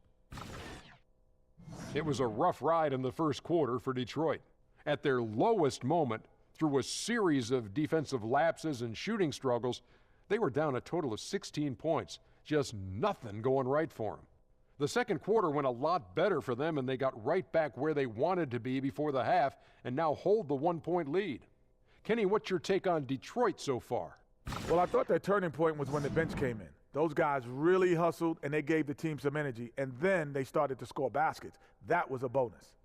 It was a rough ride in the first quarter for Detroit. At their lowest moment, through a series of defensive lapses and shooting struggles, they were down a total of 16 points. Just nothing going right for them. The second quarter went a lot better for them, and they got right back where they wanted to be before the half and now hold the 1-point lead. Kenny, what's your take on Detroit so far? Well, I thought their turning point was when the bench came in. Those guys really hustled, and they gave the team some energy, and then they started to score baskets. That was a bonus.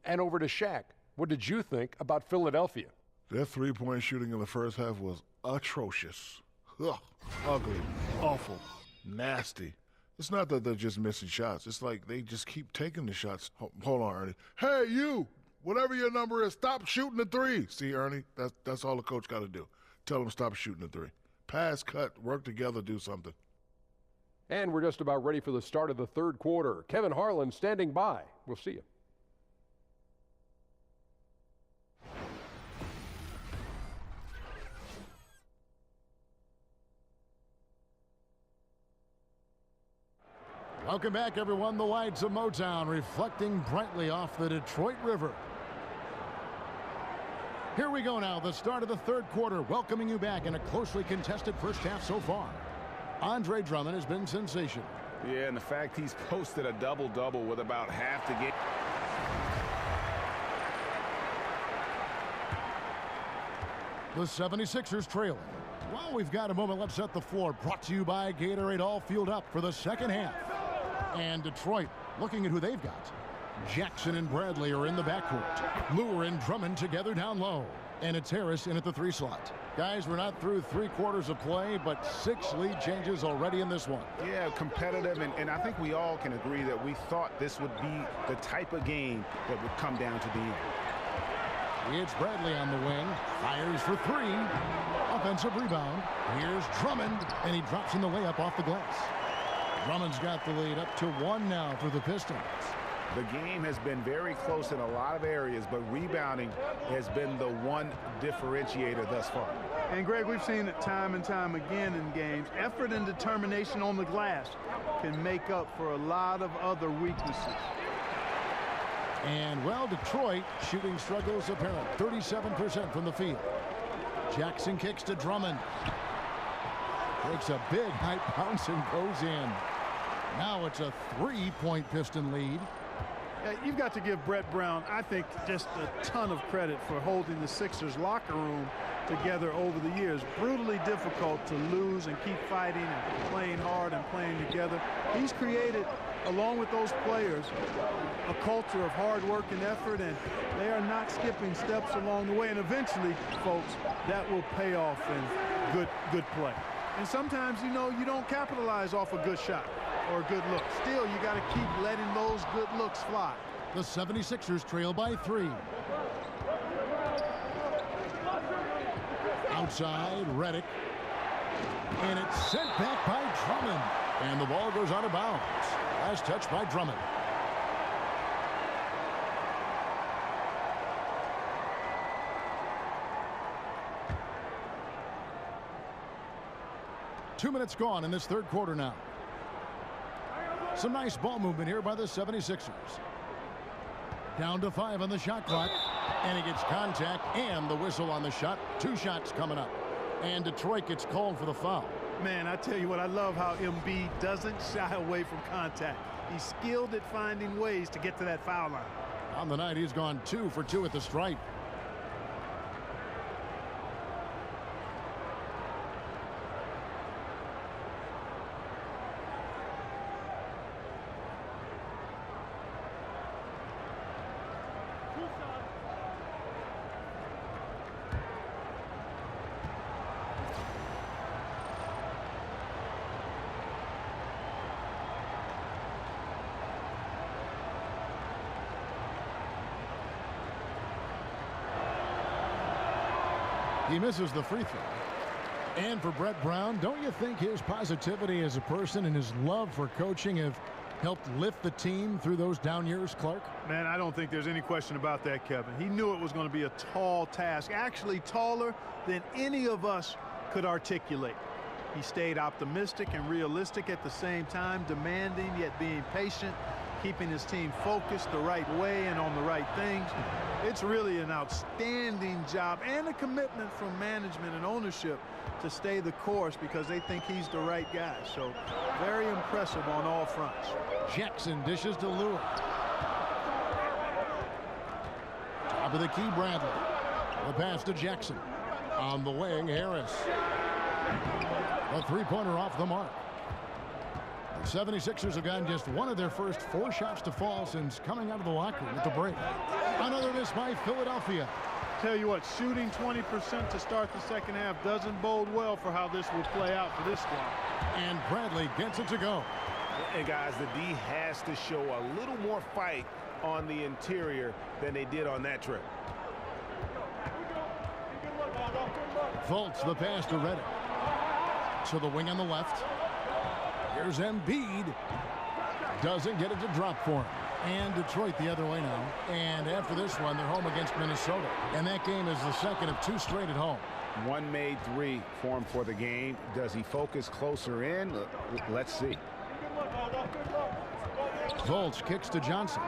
And over to Shaq. What did you think about Philadelphia? Their three-point shooting in the first half was atrocious. Ugh, ugly, awful, nasty. It's not that they're just missing shots. It's like they just keep taking the shots. Hold on, Ernie. Hey, you, whatever your number is, stop shooting the three. See, Ernie, that's all the coach got to do. Tell them stop shooting the three. Pass, cut, work together, do something. And we're just about ready for the start of the third quarter. Kevin Harlan standing by. We'll see you. Welcome back, everyone. The lights of Motown reflecting brightly off the Detroit River. Here we go now, the start of the third quarter, welcoming you back in a closely contested first half so far. Andre Drummond has been sensational. Yeah, and the fact he's posted a double-double with about half the game. The 76ers trailing. Well, we've got a moment left to set the floor. Brought to you by Gatorade, all fueled up for the second half. And Detroit looking at who they've got. Jackson and Bradley are in the backcourt. Lure and Drummond together down low. And it's Harris in at the 3 slot. Guys, we're not through 3 quarters of play, but 6 lead changes already in this one. Yeah, competitive, and I think we all can agree that we thought this would be the type of game that would come down to the end. It's Bradley on the wing. Fires for 3. Offensive rebound. Here's Drummond, and he drops in the layup off the glass. Drummond's got the lead up to 1 now for the Pistons. The game has been very close in a lot of areas, but rebounding has been the one differentiator thus far. And, Greg, we've seen it time and time again in games. Effort and determination on the glass can make up for a lot of other weaknesses. And, well, Detroit shooting struggles apparent. 37% from the field. Jackson kicks to Drummond. Takes a big high bounce and goes in. Now it's a 3-point Piston lead. You've got to give Brett Brown, I think, just a ton of credit for holding the Sixers locker room together over the years. Brutally difficult to lose and keep fighting and playing hard and playing together. He's created, along with those players, a culture of hard work and effort, and they are not skipping steps along the way. And eventually, folks, that will pay off in good play. And sometimes, you know, you don't capitalize off a good shot or a good look. Still, you got to keep letting those good looks fly. The 76ers trail by 3. Outside, Redick. And it's sent back by Drummond. And the ball goes out of bounds. Last touch by Drummond. Two minutes gone in this third quarter now. Some nice ball movement here by the 76ers. Down to 5 on the shot clock. And he gets contact and the whistle on the shot. 2 shots coming up. And Detroit gets called for the foul. Man, I tell you what, I love how Embiid doesn't shy away from contact. He's skilled at finding ways to get to that foul line. On the night, he's gone 2 for 2 at the stripe. He misses the free throw. And for Brett Brown, don't you think his positivity as a person and his love for coaching have helped lift the team through those down years, Clark? Man, I don't think there's any question about that, Kevin. He knew it was going to be a tall task, actually taller than any of us could articulate. He stayed optimistic and realistic at the same time, demanding yet being patient, keeping his team focused the right way and on the right things. It's really an outstanding job and a commitment from management and ownership to stay the course because they think he's the right guy. So very impressive on all fronts. Jackson dishes to Lewis. Top of the key, Bradley. The pass to Jackson. On the wing, Harris. A three-pointer off the mark. The 76ers have gotten just one of their first 4 shots to fall since coming out of the locker room at the break. Another miss by Philadelphia. Tell you what, shooting 20% to start the second half doesn't bode well for how this will play out for this squad. And Bradley gets it to go. And guys, the D has to show a little more fight on the interior than they did on that trip. Fultz, the pass to Redick. To the wing on the left. Here's Embiid. Doesn't get it to drop for him. And Detroit the other way now. And after this one, they're home against Minnesota. And that game is the second of 2 straight at home. One made 3 for him for the game. Does he focus closer in? Let's see. Fultz kicks to Johnson.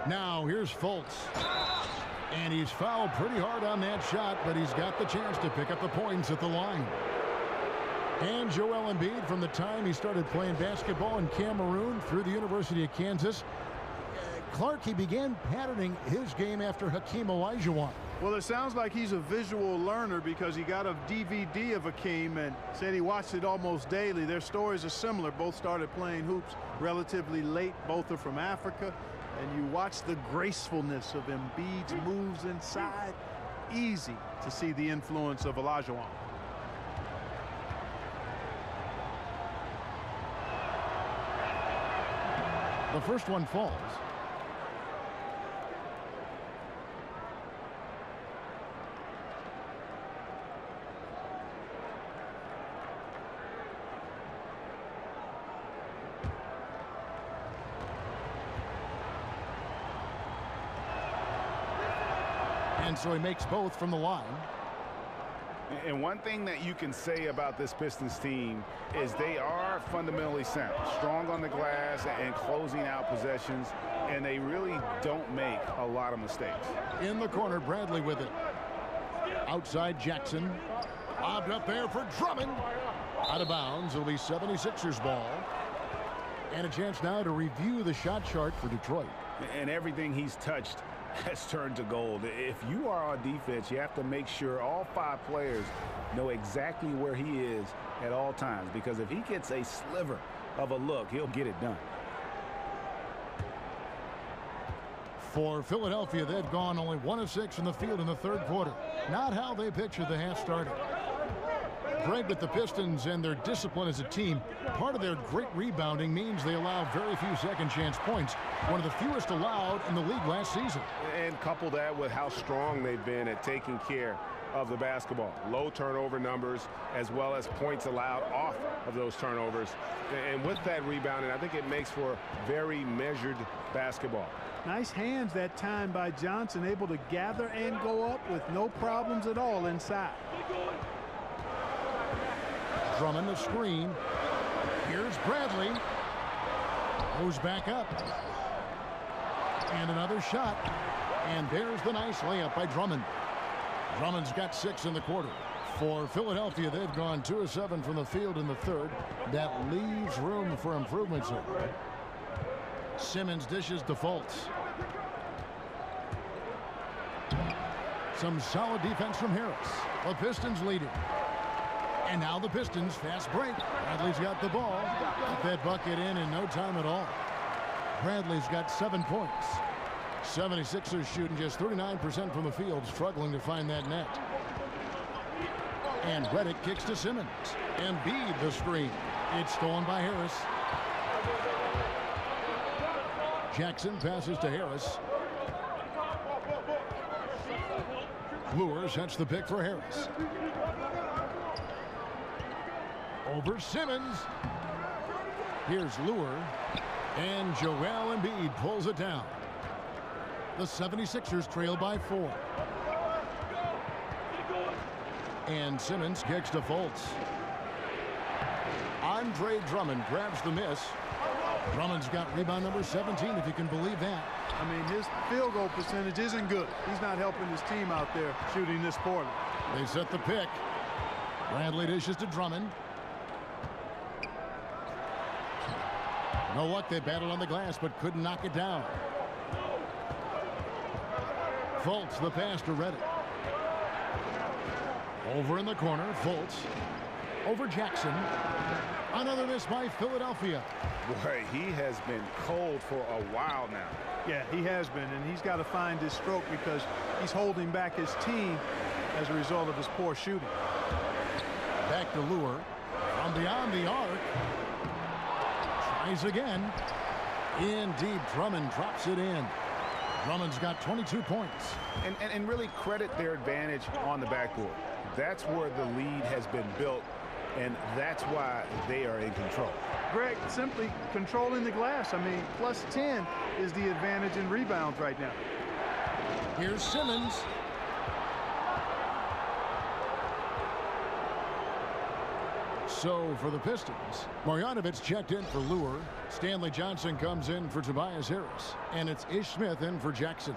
Now here's Fultz. And he's fouled pretty hard on that shot, but he's got the chance to pick up the points at the line. And Joel Embiid, from the time he started playing basketball in Cameroon through the University of Kansas, Clark, he began patterning his game after Hakeem Olajuwon. Well, it sounds like he's a visual learner because he got a DVD of Hakeem and said he watched it almost daily. Their stories are similar. Both started playing hoops relatively late. Both are from Africa. And you watch the gracefulness of Embiid's moves inside. Easy to see the influence of Olajuwon. The first one falls. And so he makes both from the line. And one thing that you can say about this Pistons team is they are fundamentally sound, strong on the glass and closing out possessions, and they really don't make a lot of mistakes. In the corner, Bradley with it. Outside Jackson. Lobbed up there for Drummond. Out of bounds. It'll be 76ers ball. And a chance now to review the shot chart for Detroit. And everything he's touched has turned to gold. If you are on defense, you have to make sure all 5 players know exactly where he is at all times, because if he gets a sliver of a look, he'll get it done. For Philadelphia, they've gone only 1 of 6 from the field in the third quarter. Not how they pictured the half started. Greg, with the Pistons and their discipline as a team, part of their great rebounding means they allow very few second chance points, one of the fewest allowed in the league last season. And couple that with how strong they've been at taking care of the basketball. Low turnover numbers as well as points allowed off of those turnovers. And with that rebounding, I think it makes for very measured basketball. Nice hands that time by Johnson, able to gather and go up with no problems at all inside. Drummond the screen. Here's Bradley. Goes back up. And another shot. And there's the nice layup by Drummond. Drummond's got 6 in the quarter. For Philadelphia, they've gone 2 of 7 from the field in the third. That leaves room for improvements here. Simmons dishes to Fultz. Some solid defense from Harris. The Pistons leading. And now the Pistons fast break. Bradley's got the ball. Got that bucket in no time at all. Bradley's got 7 points. 76ers shooting just 39% from the field, struggling to find that net. And Redick kicks to Simmons. Embiid the screen. It's stolen by Harris. Jackson passes to Harris. Lure sets the pick for Harris. Over Simmons. Here's Lure. And Joel Embiid pulls it down. The 76ers trail by 4. And Simmons kicks to Fultz. Andre Drummond grabs the miss. Drummond's got rebound number 17, if you can believe that. I mean, his field goal percentage isn't good. He's not helping his team out there shooting this poorly. They set the pick. Bradley dishes to Drummond. No luck, they battled on the glass, but couldn't knock it down. Fultz, the pass to Reddick. Over in the corner, Fultz. Over Jackson. Another miss by Philadelphia. Boy, he has been cold for a while now. Yeah, he has been, and he's got to find his stroke because he's holding back his team as a result of his poor shooting. Back to Lure. From beyond the arc. Tries again. In deep, Drummond drops it in. Drummond's got 22 points. And really credit their advantage on the backboard. That's where the lead has been built, and that's why they are in control. Greg, simply controlling the glass. I mean, plus 10 is the advantage in rebounds right now. Here's Simmons. So for the Pistons, Marjanovic checked in for Lure. Stanley Johnson comes in for Tobias Harris. And it's Ish Smith in for Jackson.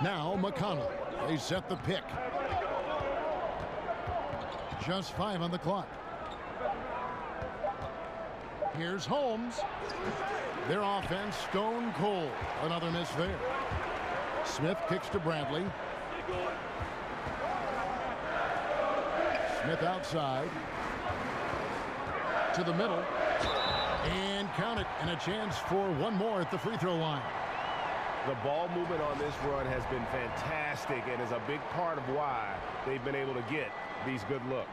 Now McConnell. They set the pick. Just 5 on the clock. Here's Holmes. Their offense stone cold. Another miss there. Smith kicks to Bradley. Smith outside. To the middle. And count it. And a chance for one more at the free throw line. The ball movement on this run has been fantastic and is a big part of why they've been able to get these good looks.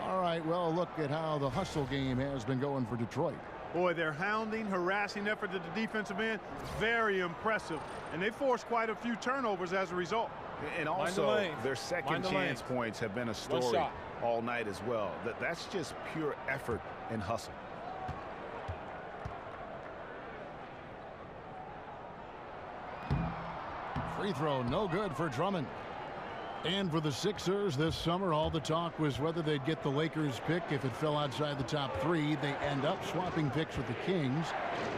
All right, well, look at how the hustle game has been going for Detroit. Boy, their hounding, harassing effort at the defensive end, very impressive. And they forced quite a few turnovers as a result. And also, their second chance points have been a story all night as well. That's just pure effort and hustle. Free throw, no good for Drummond. And for the Sixers this summer, all the talk was whether they'd get the Lakers pick. If it fell outside the top 3, they end up swapping picks with the Kings,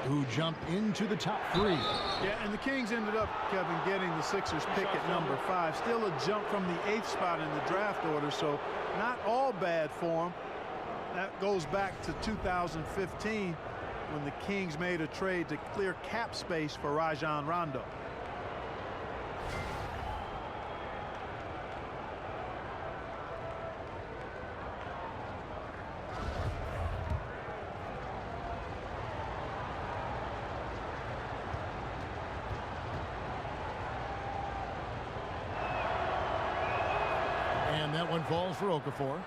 who jump into the top 3. Yeah, and the Kings ended up, Kevin, getting the Sixers pick at number 5. Still a jump from the 8th spot in the draft order, so not all bad for them. That goes back to 2015 when the Kings made a trade to clear cap space for Rajon Rondo. That one falls for Okafor.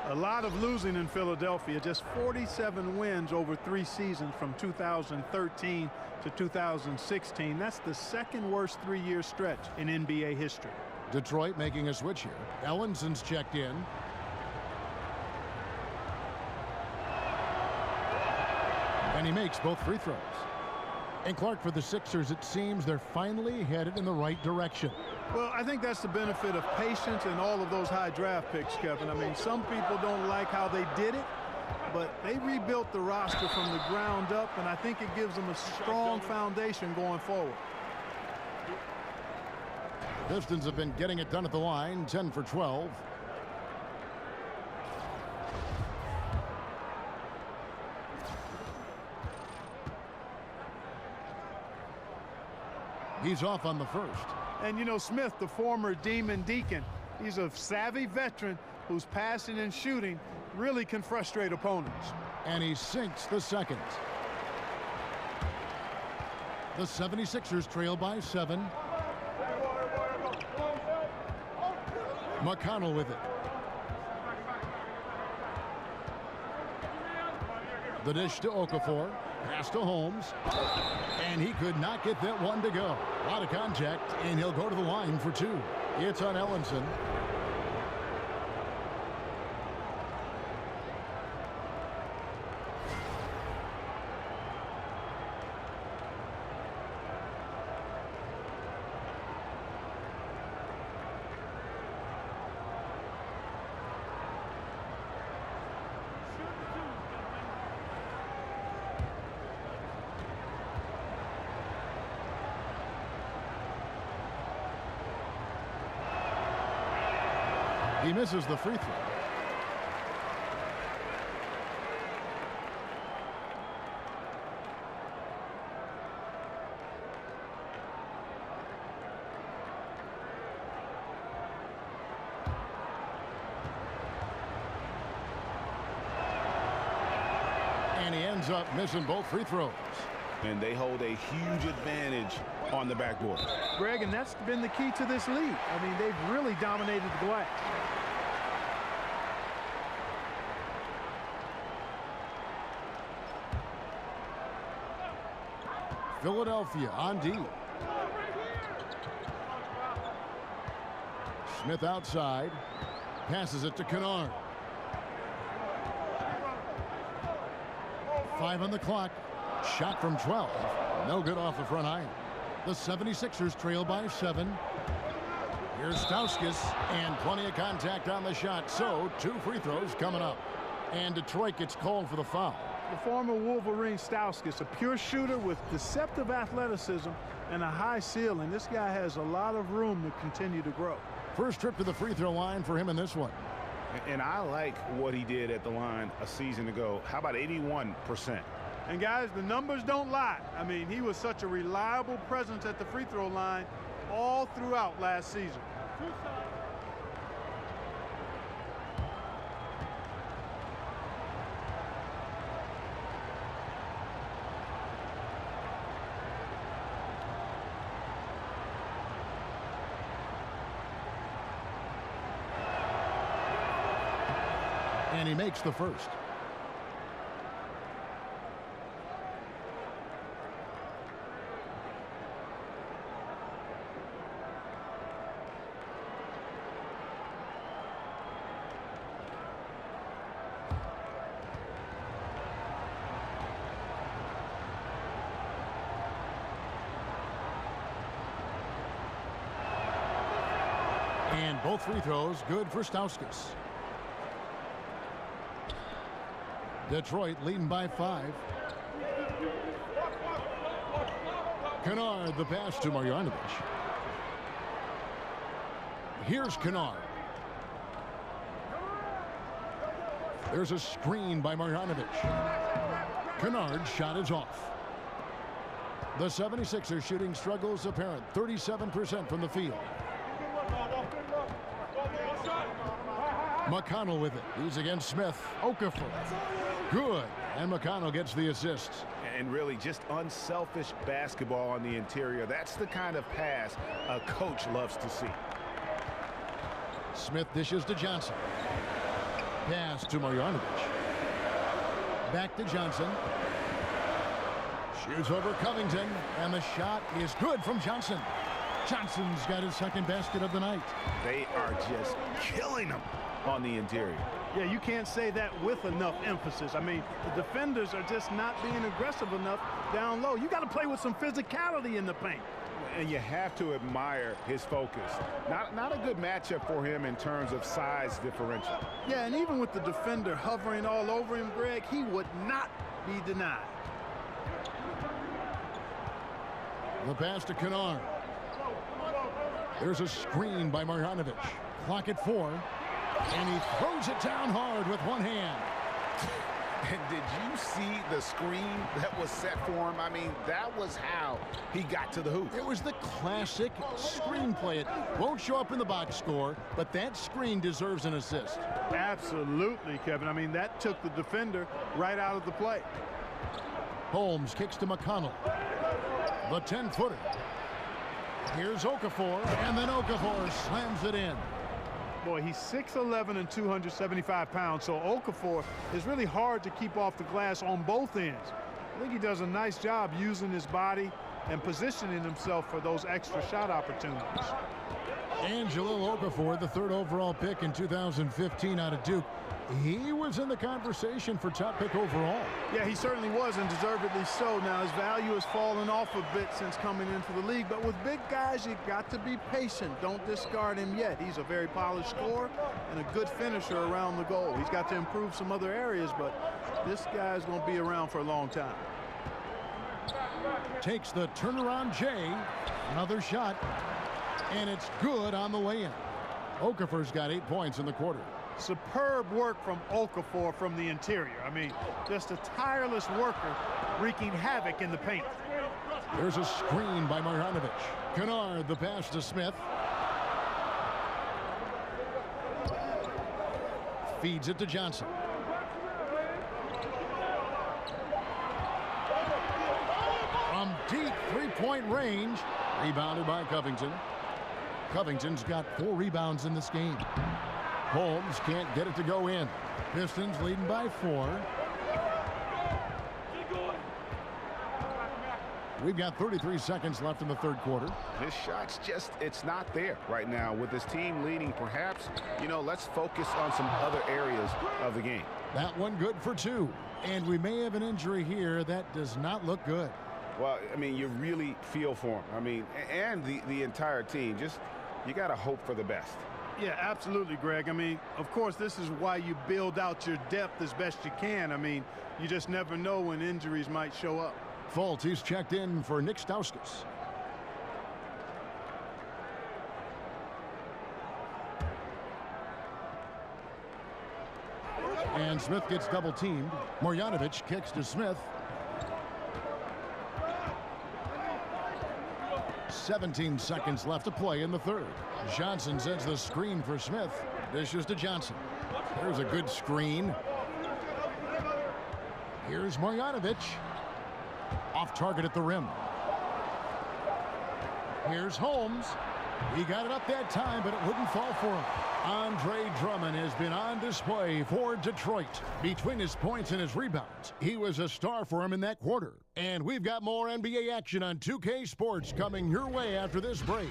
A lot of losing in Philadelphia. Just 47 wins over 3 seasons from 2013 to 2016. That's the second worst 3-year stretch in NBA history. Detroit making a switch here. Ellinson's checked in. And he makes both free throws. And Clark, for the Sixers, it seems they're finally headed in the right direction. Well, I think that's the benefit of patience and all of those high draft picks, Kevin. I mean, some people don't like how they did it, but they rebuilt the roster from the ground up, and I think it gives them a strong foundation going forward. Pistons have been getting it done at the line, 10 for 12. He's off on the first. And, you know, Smith, the former Demon Deacon, he's a savvy veteran whose passing and shooting really can frustrate opponents. And he sinks the second. The 76ers trail by 7. McConnell with it. The dish to Okafor. Pass to Holmes. And he could not get that one to go. A lot of contact, and he'll go to the line for two. It's on Ellenson. He misses the free throw. And he ends up missing both free throws. And they hold a huge advantage on the backboard. Greg, and that's been the key to this lead. I mean, they've really dominated the glass. Philadelphia on D. Smith outside. Passes it to Kennard. 5 on the clock. Shot from 12. No good off the front iron. The 76ers trail by 7. Here's Stauskas, and plenty of contact on the shot. So 2 free throws coming up. And Detroit gets called for the foul. The former Wolverine Stauskas, a pure shooter with deceptive athleticism and a high ceiling. This guy has a lot of room to continue to grow. First trip to the free throw line for him in this one. And I like what he did at the line a season ago. How about 81%? And guys, the numbers don't lie. I mean, he was such a reliable presence at the free throw line all throughout last season. And he makes the first. And both free throws good for Stauskas. Detroit leading by 5. Kennard, the pass to Marjanovic. Here's Kennard. There's a screen by Marjanovic. Kennard's shot is off. The 76ers shooting struggles apparent. 37% from the field. McConnell with it. He's against Smith. Okafor. Good. And McConnell gets the assist. And really just unselfish basketball on the interior. That's the kind of pass a coach loves to see. Smith dishes to Johnson. Pass to Marjanovic. Back to Johnson. Shoots over Covington. And the shot is good from Johnson. Johnson's got his second basket of the night. They are just killing them on the interior. Yeah, you can't say that with enough emphasis. I mean, the defenders are just not being aggressive enough down low. You got to play with some physicality in the paint. And you have to admire his focus. Not a good matchup for him in terms of size differential. Yeah, and even with the defender hovering all over him, Greg, he would not be denied. The pass to Kennard. There's a screen by Marjanovic. Clock at 4. And he throws it down hard with one hand. And did you see the screen that was set for him? I mean, that was how he got to the hoop. It was the classic screen play. It won't show up in the box score, but that screen deserves an assist. Absolutely, Kevin. I mean, that took the defender right out of the play. Holmes kicks to McConnell. The 10-footer. Here's Okafor, and then Okafor slams it in. Boy, he's 6'11" and 275 pounds, so Okafor is really hard to keep off the glass on both ends. I think he does a nice job using his body and positioning himself for those extra shot opportunities. And Jahlil Okafor, the 3rd overall pick in 2015 out of Duke. He was in the conversation for top pick overall. Yeah, he certainly was, and deservedly so. Now, his value has fallen off a bit since coming into the league, but with big guys, you got to be patient. Don't discard him yet. He's a very polished scorer and a good finisher around the goal. He's got to improve some other areas, but this guy's going to be around for a long time. Takes the turnaround Jay. Another shot, and it's good on the way in. Okafor's got 8 points in the quarter. Superb work from Okafor from the interior. I mean, just a tireless worker wreaking havoc in the paint. There's a screen by Marjanovic. Kennard, the pass to Smith. Feeds it to Johnson. From deep three-point range. Rebounded by Covington. Covington's got 4 rebounds in this game. Holmes can't get it to go in. Pistons leading by 4. We've got 33 seconds left in the 3rd quarter. His shot's just, it's not there right now. With his team leading, perhaps, you know, let's focus on some other areas of the game. That one good for 2. And we may have an injury here that does not look good. Well, I mean, you really feel for him. I mean, and the entire team. Just, you got to hope for the best. Yeah, absolutely, Greg. I mean, of course, this is why you build out your depth as best you can. I mean, you just never know when injuries might show up. Fultz, he's checked in for Nick Stauskas. And Smith gets double teamed. Marjanovic kicks to Smith. 17 seconds left to play in the 3rd. Johnson sends the screen for Smith. Dishes to Johnson. There's a good screen. Here's Marjanovic. Off target at the rim. Here's Holmes. He got it up that time, but it wouldn't fall for him. Andre Drummond has been on display for Detroit. Between his points and his rebounds, he was a star for him in that quarter. And we've got more NBA action on 2K Sports coming your way after this break.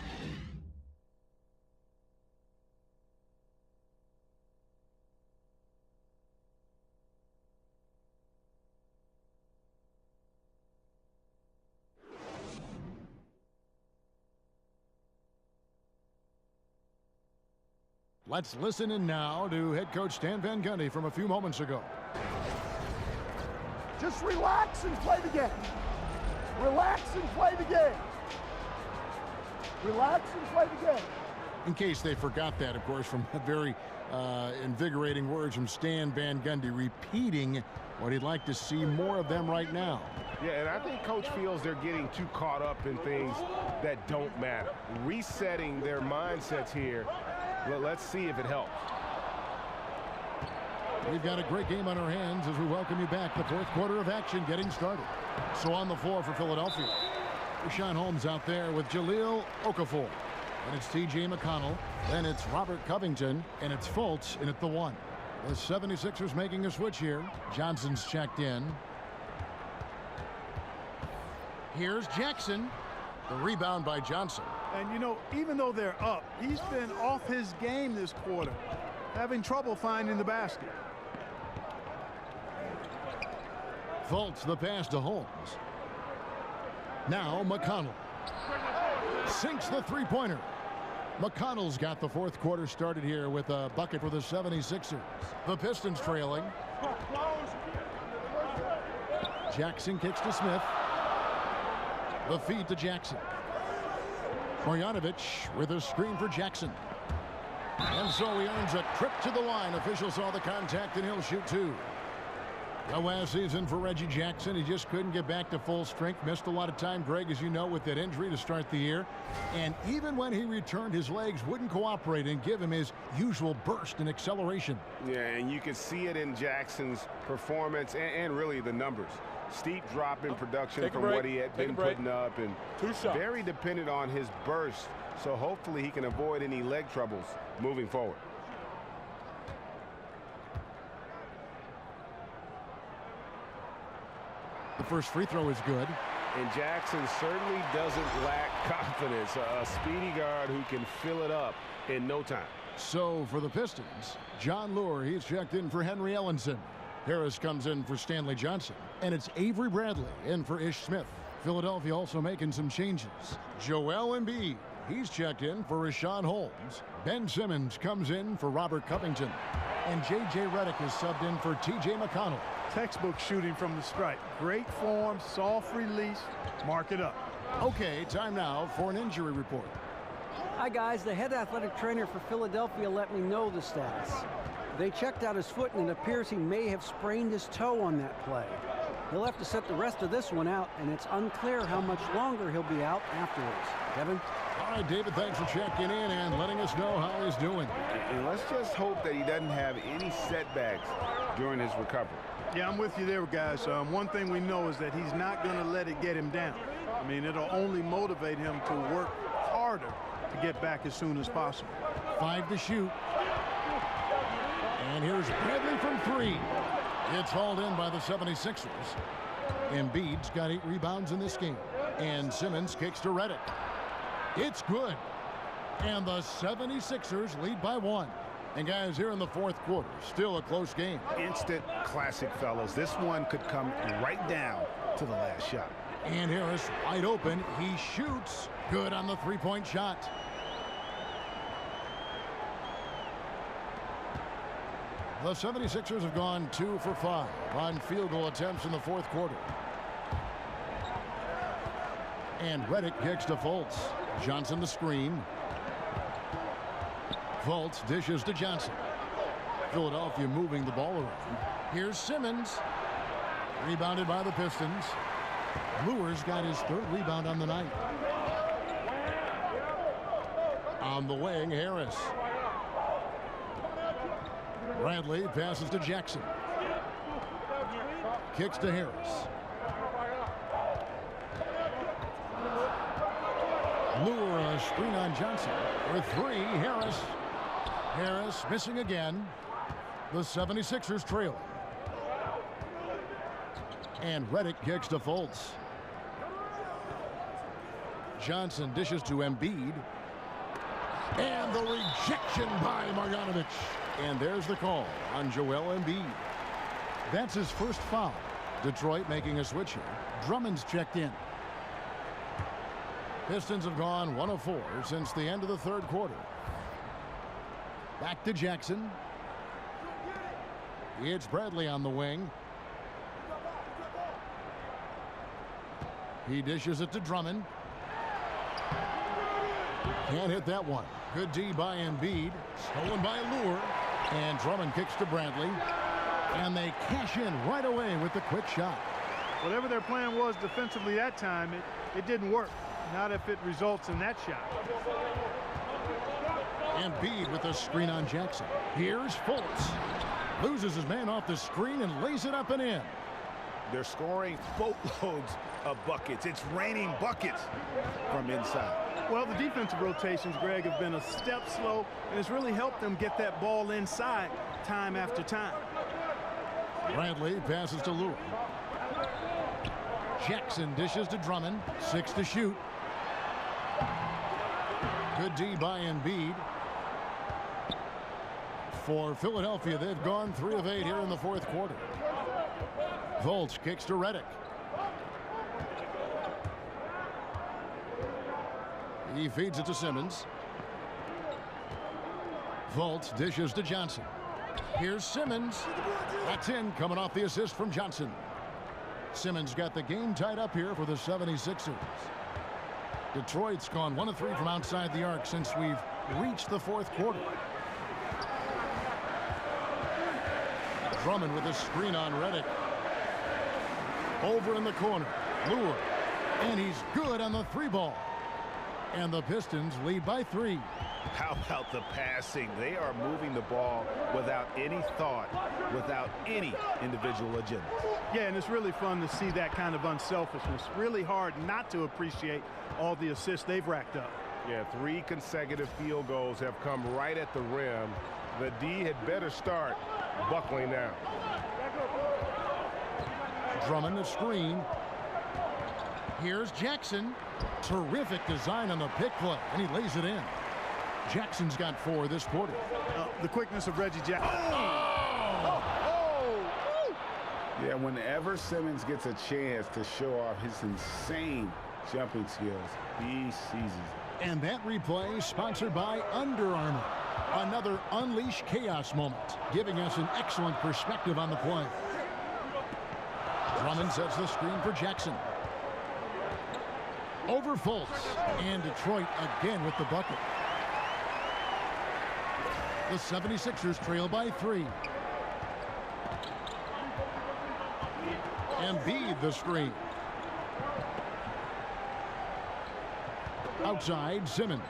Let's listen in now to head coach Stan Van Gundy from a few moments ago. Just relax and play the game. Relax and play the game. Relax and play the game. In case they forgot that, of course, from very invigorating words from Stan Van Gundy, repeating what he'd like to see more of them right now. Yeah, and I think Coach feels they're getting too caught up in things that don't matter. Resetting their mindsets here. Well, let's see if it helps. We've got a great game on our hands as we welcome you back. The 4th quarter of action getting started. So on the floor for Philadelphia, Richaun Holmes out there with Jahlil Okafor. And it's T.J. McConnell. Then it's Robert Covington. And it's Fultz in at the 1. The 76ers making a switch here. Johnson's checked in. Here's Jackson. The rebound by Johnson. And, you know, even though they're up, he's been off his game this quarter, having trouble finding the basket. Fultz the pass to Holmes. Now McConnell. Sinks the three-pointer. McConnell's got the 4th quarter started here with a bucket for the 76ers. The Pistons trailing. Jackson kicks to Smith. The feed to Jackson. Marjanovic with a screen for Jackson. And so he earns a trip to the line. Officials saw the contact and he'll shoot 2. The last season for Reggie Jackson, he just couldn't get back to full strength. Missed a lot of time, Greg, as you know, with that injury to start the year. And even when he returned, his legs wouldn't cooperate and give him his usual burst and acceleration. Yeah, and you can see it in Jackson's performance and really the numbers. Steep drop in production from what he had been putting up, and very dependent on his burst. So hopefully he can avoid any leg troubles moving forward. first free throw is good. And Jackson certainly doesn't lack confidence. A speedy guard who can fill it up in no time. So for the Pistons, John Lure, he's checked in for Henry Ellenson. Harris comes in for Stanley Johnson. And it's Avery Bradley in for Ish Smith. Philadelphia also making some changes. Joel Embiid, he's checked in for Rashawn Holmes. Ben Simmons comes in for Robert Covington. And J.J. Redick is subbed in for T.J. McConnell. Textbook shooting from the stripe. Great form, soft release. Mark it up. Okay, time now for an injury report. Hi, guys. The head athletic trainer for Philadelphia let me know the status. They checked out his foot, and it appears he may have sprained his toe on that play. He'll have to set the rest of this one out, and it's unclear how much longer he'll be out afterwards. Kevin? All right, David, thanks for checking in and letting us know how he's doing. And let's just hope that he doesn't have any setbacks during his recovery. Yeah, I'm with you there, guys. One thing we know is that he's not going to let it get him down. I mean, it'll only motivate him to work harder to get back as soon as possible. 5 to shoot. And here's Bradley from 3. It's hauled in by the 76ers. Embiid's got 8 rebounds in this game. And Simmons kicks to Redick. It's good. And the 76ers lead by 1. And guys, here in the fourth quarter, still a close game. Instant classic, fellas. This one could come right down to the last shot. And Harris wide open. He shoots. Good on the three-point shot. The 76ers have gone 2 for 5 on field goal attempts in the fourth quarter. And Redick kicks to Fultz. Johnson the screen. Fultz dishes to Johnson. Philadelphia moving the ball around. Here's Simmons. Rebounded by the Pistons. Lure's got his 3rd rebound on the night. On the wing, Harris. Bradley passes to Jackson. Kicks to Harris. Lure a screen on Johnson. For 3, Harris. Harris missing again. The 76ers trailing. And Redick kicks to Fultz. Johnson dishes to Embiid. And the rejection by Marjanovic. And there's the call on Joel Embiid. That's his first foul. Detroit making a switch here. Drummond's checked in. Pistons have gone 1 of 4 since the end of the third quarter. Back to Jackson. It's Bradley on the wing. He dishes it to Drummond. Can't hit that one. Good D by Embiid. Stolen by Lure. And Drummond kicks to Bradley. And they cash in right away with the quick shot. Whatever their plan was defensively that time, it didn't work. Not if it results in that shot. Embiid with a screen on Jackson. Here's Fultz. Loses his man off the screen and lays it up and in. They're scoring boatloads of buckets. It's raining buckets from inside. Well, the defensive rotations, Greg, have been a step slow, and it's really helped them get that ball inside time after time. Bradley passes to Lure. Jackson dishes to Drummond. 6 to shoot. Good D by Embiid. For Philadelphia, they've gone 3 of 8 here in the fourth quarter. Fultz kicks to Redick. He feeds it to Simmons. Fultz dishes to Johnson. Here's Simmons. That's in, coming off the assist from Johnson. Simmons got the game tied up here for the 76ers. Detroit's gone 1 of 3 from outside the arc since we've reached the fourth quarter. Drummond with a screen on Redick. Over in the corner. Lure. And he's good on the 3-ball. And the Pistons lead by 3. How about the passing? They are moving the ball without any thought, without any individual agenda. Yeah, and it's really fun to see that kind of unselfishness. Really hard not to appreciate all the assists they've racked up. Yeah, 3 consecutive field goals have come right at the rim. The D had better start buckling down. Drummond a screen. Here's Jackson. Terrific design on the pick play, and he lays it in. Jackson's got 4 this quarter. The quickness of Reggie Jackson. Yeah, whenever Simmons gets a chance to show off his insane jumping skills, he seizes. And that replay sponsored by Under Armour. Another unleash chaos moment, giving us an excellent perspective on the play. Drummond sets the screen for Jackson. Over Fultz, and Detroit again with the bucket. The 76ers trail by 3. Embiid the screen. Outside, Simmons.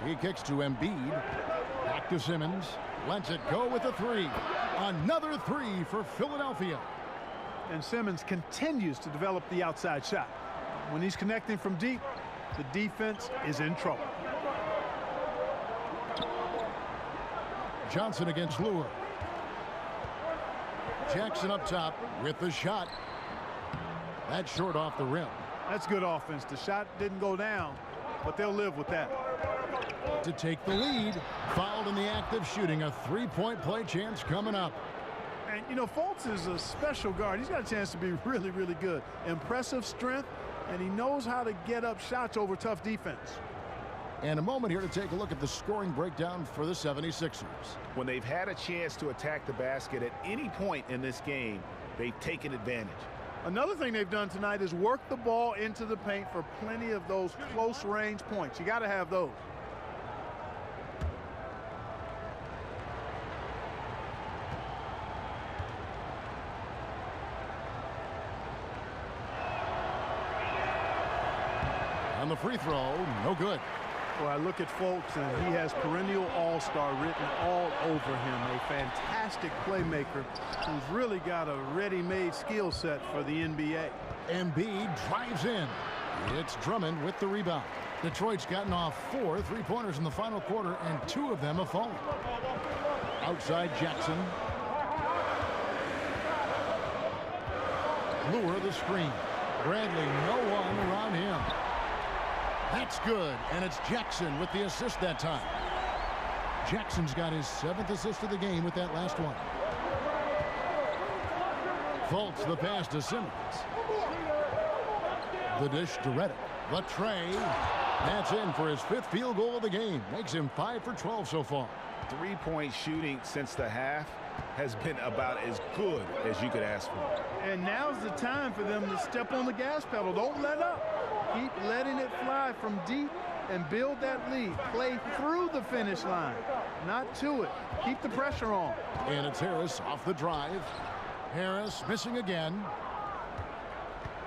He kicks to Embiid. Back to Simmons. Lets it go with a 3. Another 3 for Philadelphia. And Simmons continues to develop the outside shot. When he's connecting from deep, the defense is in trouble. Johnson against Lure. Jackson up top with the shot. That's short off the rim. That's good offense. The shot didn't go down, but they'll live with that. To take the lead, fouled in the act of shooting. A 3-point play chance coming up. And, you know, Fultz is a special guard. He's got a chance to be really, really good. Impressive strength, and he knows how to get up shots over tough defense. And a moment here to take a look at the scoring breakdown for the 76ers. When they've had a chance to attack the basket at any point in this game, they've taken advantage. Another thing they've done tonight is work the ball into the paint for plenty of those close-range points. You got to have those. On the free throw, no good. Well, I look at Fultz, and he has perennial all-star written all over him. A fantastic playmaker who's really got a ready-made skill set for the NBA. Embiid drives in. It's Drummond with the rebound. Detroit's gotten off 4 3-pointers in the final quarter, and 2 of them have fallen. Outside Jackson. Lure the screen. Bradley, no one around him. That's good, and it's Jackson with the assist that time. Jackson's got his 7th assist of the game with that last one. Fultz the pass to Simmons. The dish to Reddick. The tray. That's in for his 5th field goal of the game. Makes him 5 for 12 so far. 3-point shooting since the half has been about as good as you could ask for. And now's the time for them to step on the gas pedal. Don't let up. Keep letting it fly from deep and build that lead. Play through the finish line, not to it. Keep the pressure on. And it's Harris off the drive. Harris missing again.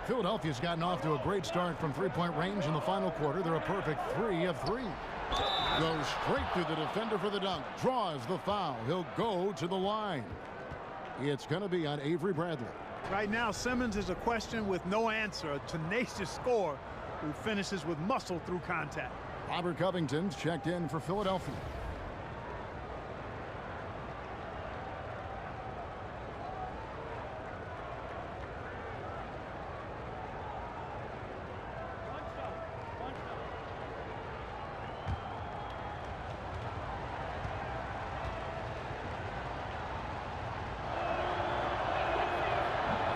Philadelphia's gotten off to a great start from 3-point range in the final quarter. They're a perfect 3 of 3. Goes straight through the defender for the dunk. Draws the foul. He'll go to the line. It's going to be on Avery Bradley. Right now, Simmons is a question with no answer. A tenacious scorer who finishes with muscle through contact. Robert Covington's checked in for Philadelphia.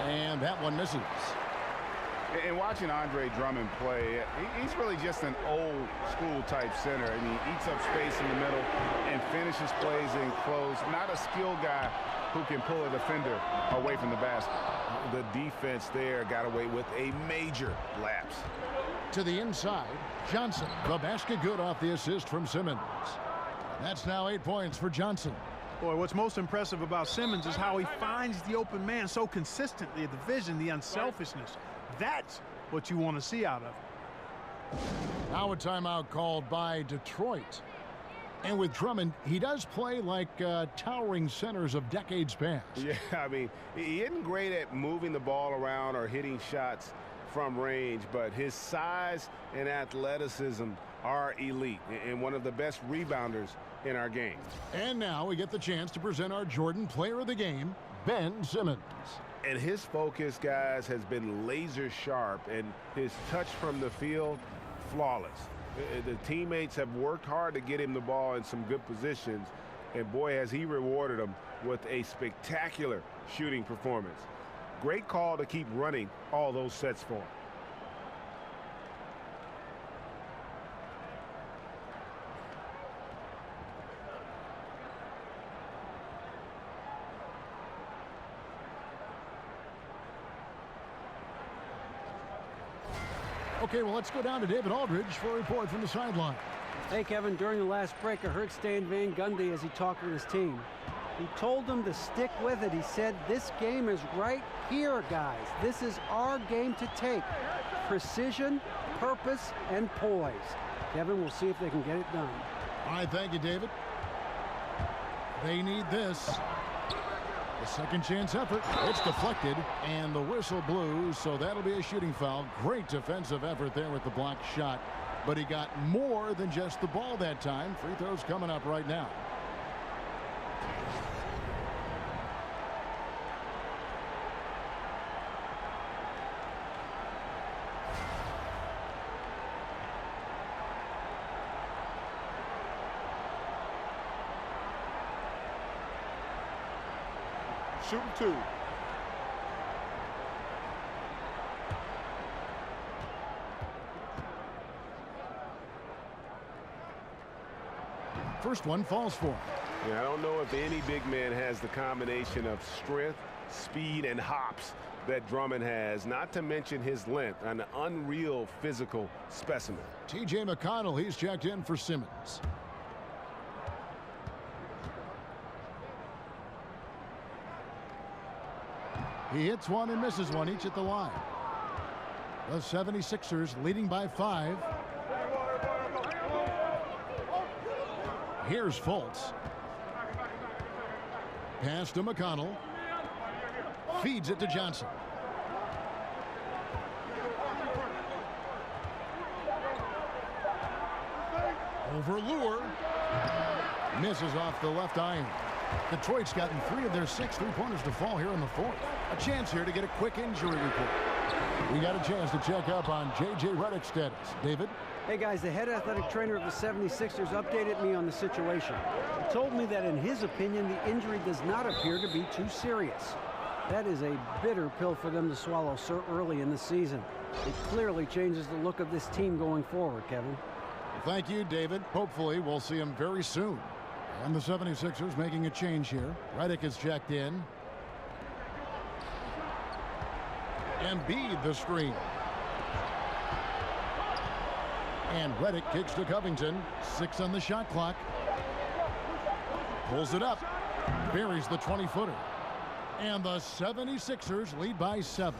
And that one misses. And watching Andre Drummond play, he's really just an old school type center. I mean, he eats up space in the middle and finishes plays in close. Not a skilled guy who can pull a defender away from the basket. The defense there got away with a major lapse. To the inside, Johnson. The basket good off the assist from Simmons. That's now 8 points for Johnson. Boy, what's most impressive about Simmons is how he finds the open man so consistently, the vision, the unselfishness. That's what you want to see out of him. Now a timeout called by Detroit. And with Drummond, he does play like towering centers of decades past. Yeah, I mean, he isn't great at moving the ball around or hitting shots from range, but his size and athleticism are elite and one of the best rebounders in our game. And now we get the chance to present our Jordan Player of the Game, Ben Simmons. And his focus, guys, has been laser sharp, and his touch from the field, flawless. The teammates have worked hard to get him the ball in some good positions, and boy, has he rewarded them with a spectacular shooting performance. Great call to keep running all those sets for him. Okay, well, let's go down to David Aldridge for a report from the sideline. Hey, Kevin, during the last break, I heard Stan Van Gundy as he talked with his team. He told them to stick with it. He said, this game is right here, guys. This is our game to take. Precision, purpose, and poise. Kevin, we'll see if they can get it done. All right, thank you, David. They need this. The second chance effort. It's deflected, and the whistle blew, so that'll be a shooting foul. Great defensive effort there with the blocked shot, but he got more than just the ball that time. Free throws coming up right now. Shooting two. First one falls for him. Yeah, I don't know if any big man has the combination of strength, speed, and hops that Drummond has, not to mention his length, an unreal physical specimen. T.J. McConnell, he's checked in for Simmons. He hits one and misses one, each at the line. The 76ers leading by 5. Here's Fultz. Pass to McConnell. Feeds it to Johnson. Over Lure. Misses off the left iron. Detroit's gotten 3 of their 6 3-pointers to fall here in the 4th. A chance here to get a quick injury report. We got a chance to check up on J.J. Redick's status. David? Hey, guys, the head athletic trainer of the 76ers updated me on the situation. He told me that in his opinion, the injury does not appear to be too serious. That is a bitter pill for them to swallow so early in the season. It clearly changes the look of this team going forward, Kevin. Thank you, David. Hopefully, we'll see him very soon. And the 76ers making a change here. Redick is checked in. Embiid the screen. And Redick kicks to Covington. 6 on the shot clock. Pulls it up. Buries the 20-footer. And the 76ers lead by 7.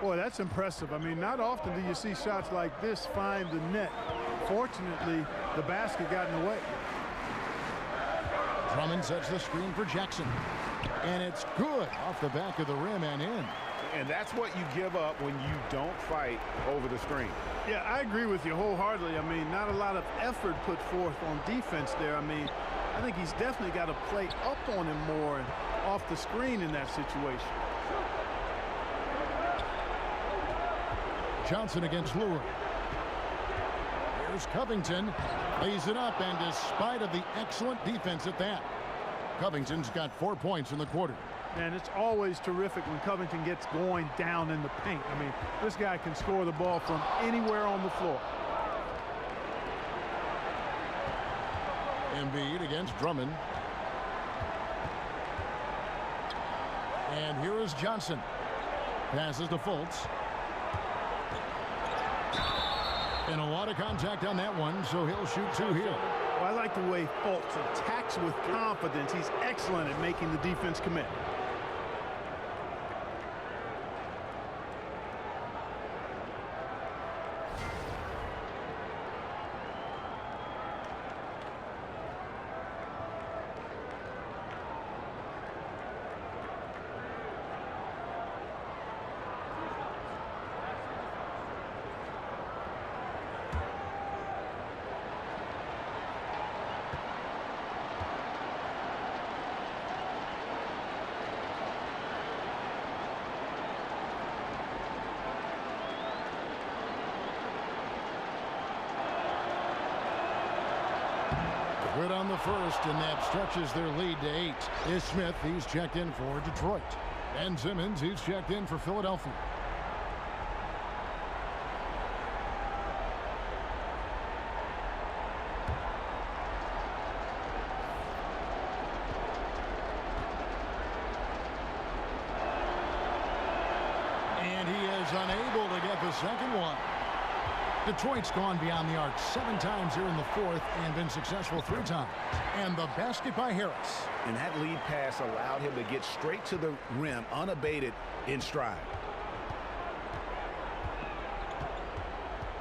Boy, that's impressive. I mean, not often do you see shots like this find the net. Fortunately, the basket got in the way. Drummond sets the screen for Jackson. And it's good off the back of the rim and in. And that's what you give up when you don't fight over the screen. Yeah, I agree with you wholeheartedly. I mean, not a lot of effort put forth on defense there. I mean, I think he's definitely got to play up on him more and off the screen in that situation. Johnson against Lure. Here's Covington. Lays it up, and despite of the excellent defense at that, Covington's got 4 points in the quarter. And it's always terrific when Covington gets going down in the paint. I mean, this guy can score the ball from anywhere on the floor. Embiid against Drummond. And here is Johnson. Passes to Fultz. And a lot of contact on that one, so he'll shoot 2 here. Well, I like the way Fultz attacks with confidence. He's excellent at making the defense commit. Good on the first, and that stretches their lead to 8. Is Smith, he's checked in for Detroit. Ben Simmons, he's checked in for Philadelphia. And he is unable to get the second one. Detroit's gone beyond the arc 7 times here in the 4th and been successful 3 times. And the basket by Harris. And that lead pass allowed him to get straight to the rim unabated in stride.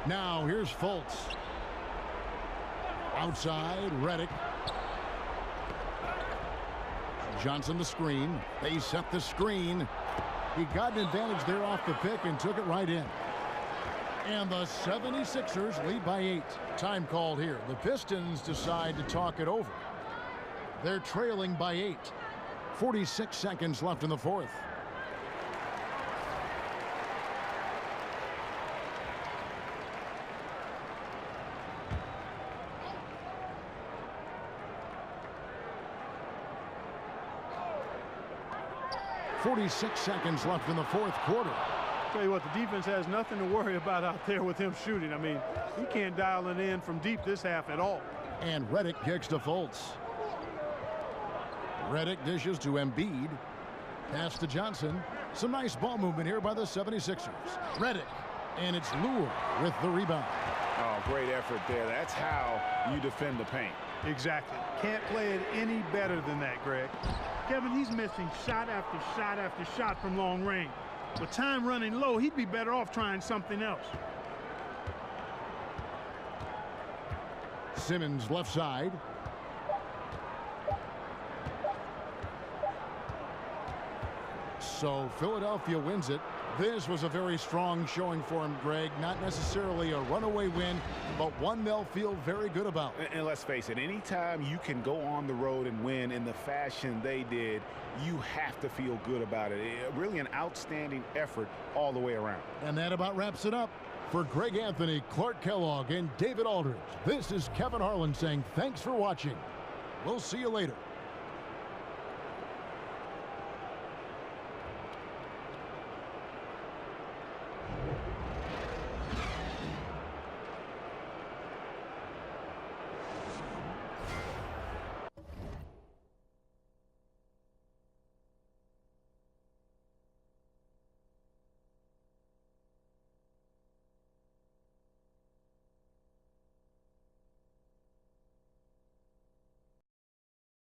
Now here's Fultz. Outside, Redick. Johnson the screen. They set the screen. He got an advantage there off the pick and took it right in. And the 76ers lead by 8. Time called here. The Pistons decide to talk it over. They're trailing by 8. 46 seconds left in the 4th. .46 seconds left in the 4th quarter. Tell you what, the defense has nothing to worry about out there with him shooting. I mean, he can't dial it in from deep this half at all. And Redick kicks to Fultz. Redick dishes to Embiid. Pass to Johnson. Some nice ball movement here by the 76ers. Redick. And it's Lure with the rebound. Oh, great effort there. That's how you defend the paint. Exactly. Can't play it any better than that, Greg. Kevin, he's missing shot after shot after shot from long range. With time running low, he'd be better off trying something else. Simmons left side. So Philadelphia wins it. This was a very strong showing for him, Greg. Not necessarily a runaway win, but one they'll feel very good about. And let's face it, anytime you can go on the road and win in the fashion they did, you have to feel good about it. Really an outstanding effort all the way around. And that about wraps it up. For Greg Anthony, Clark Kellogg, and David Aldridge, this is Kevin Harlan saying thanks for watching. We'll see you later.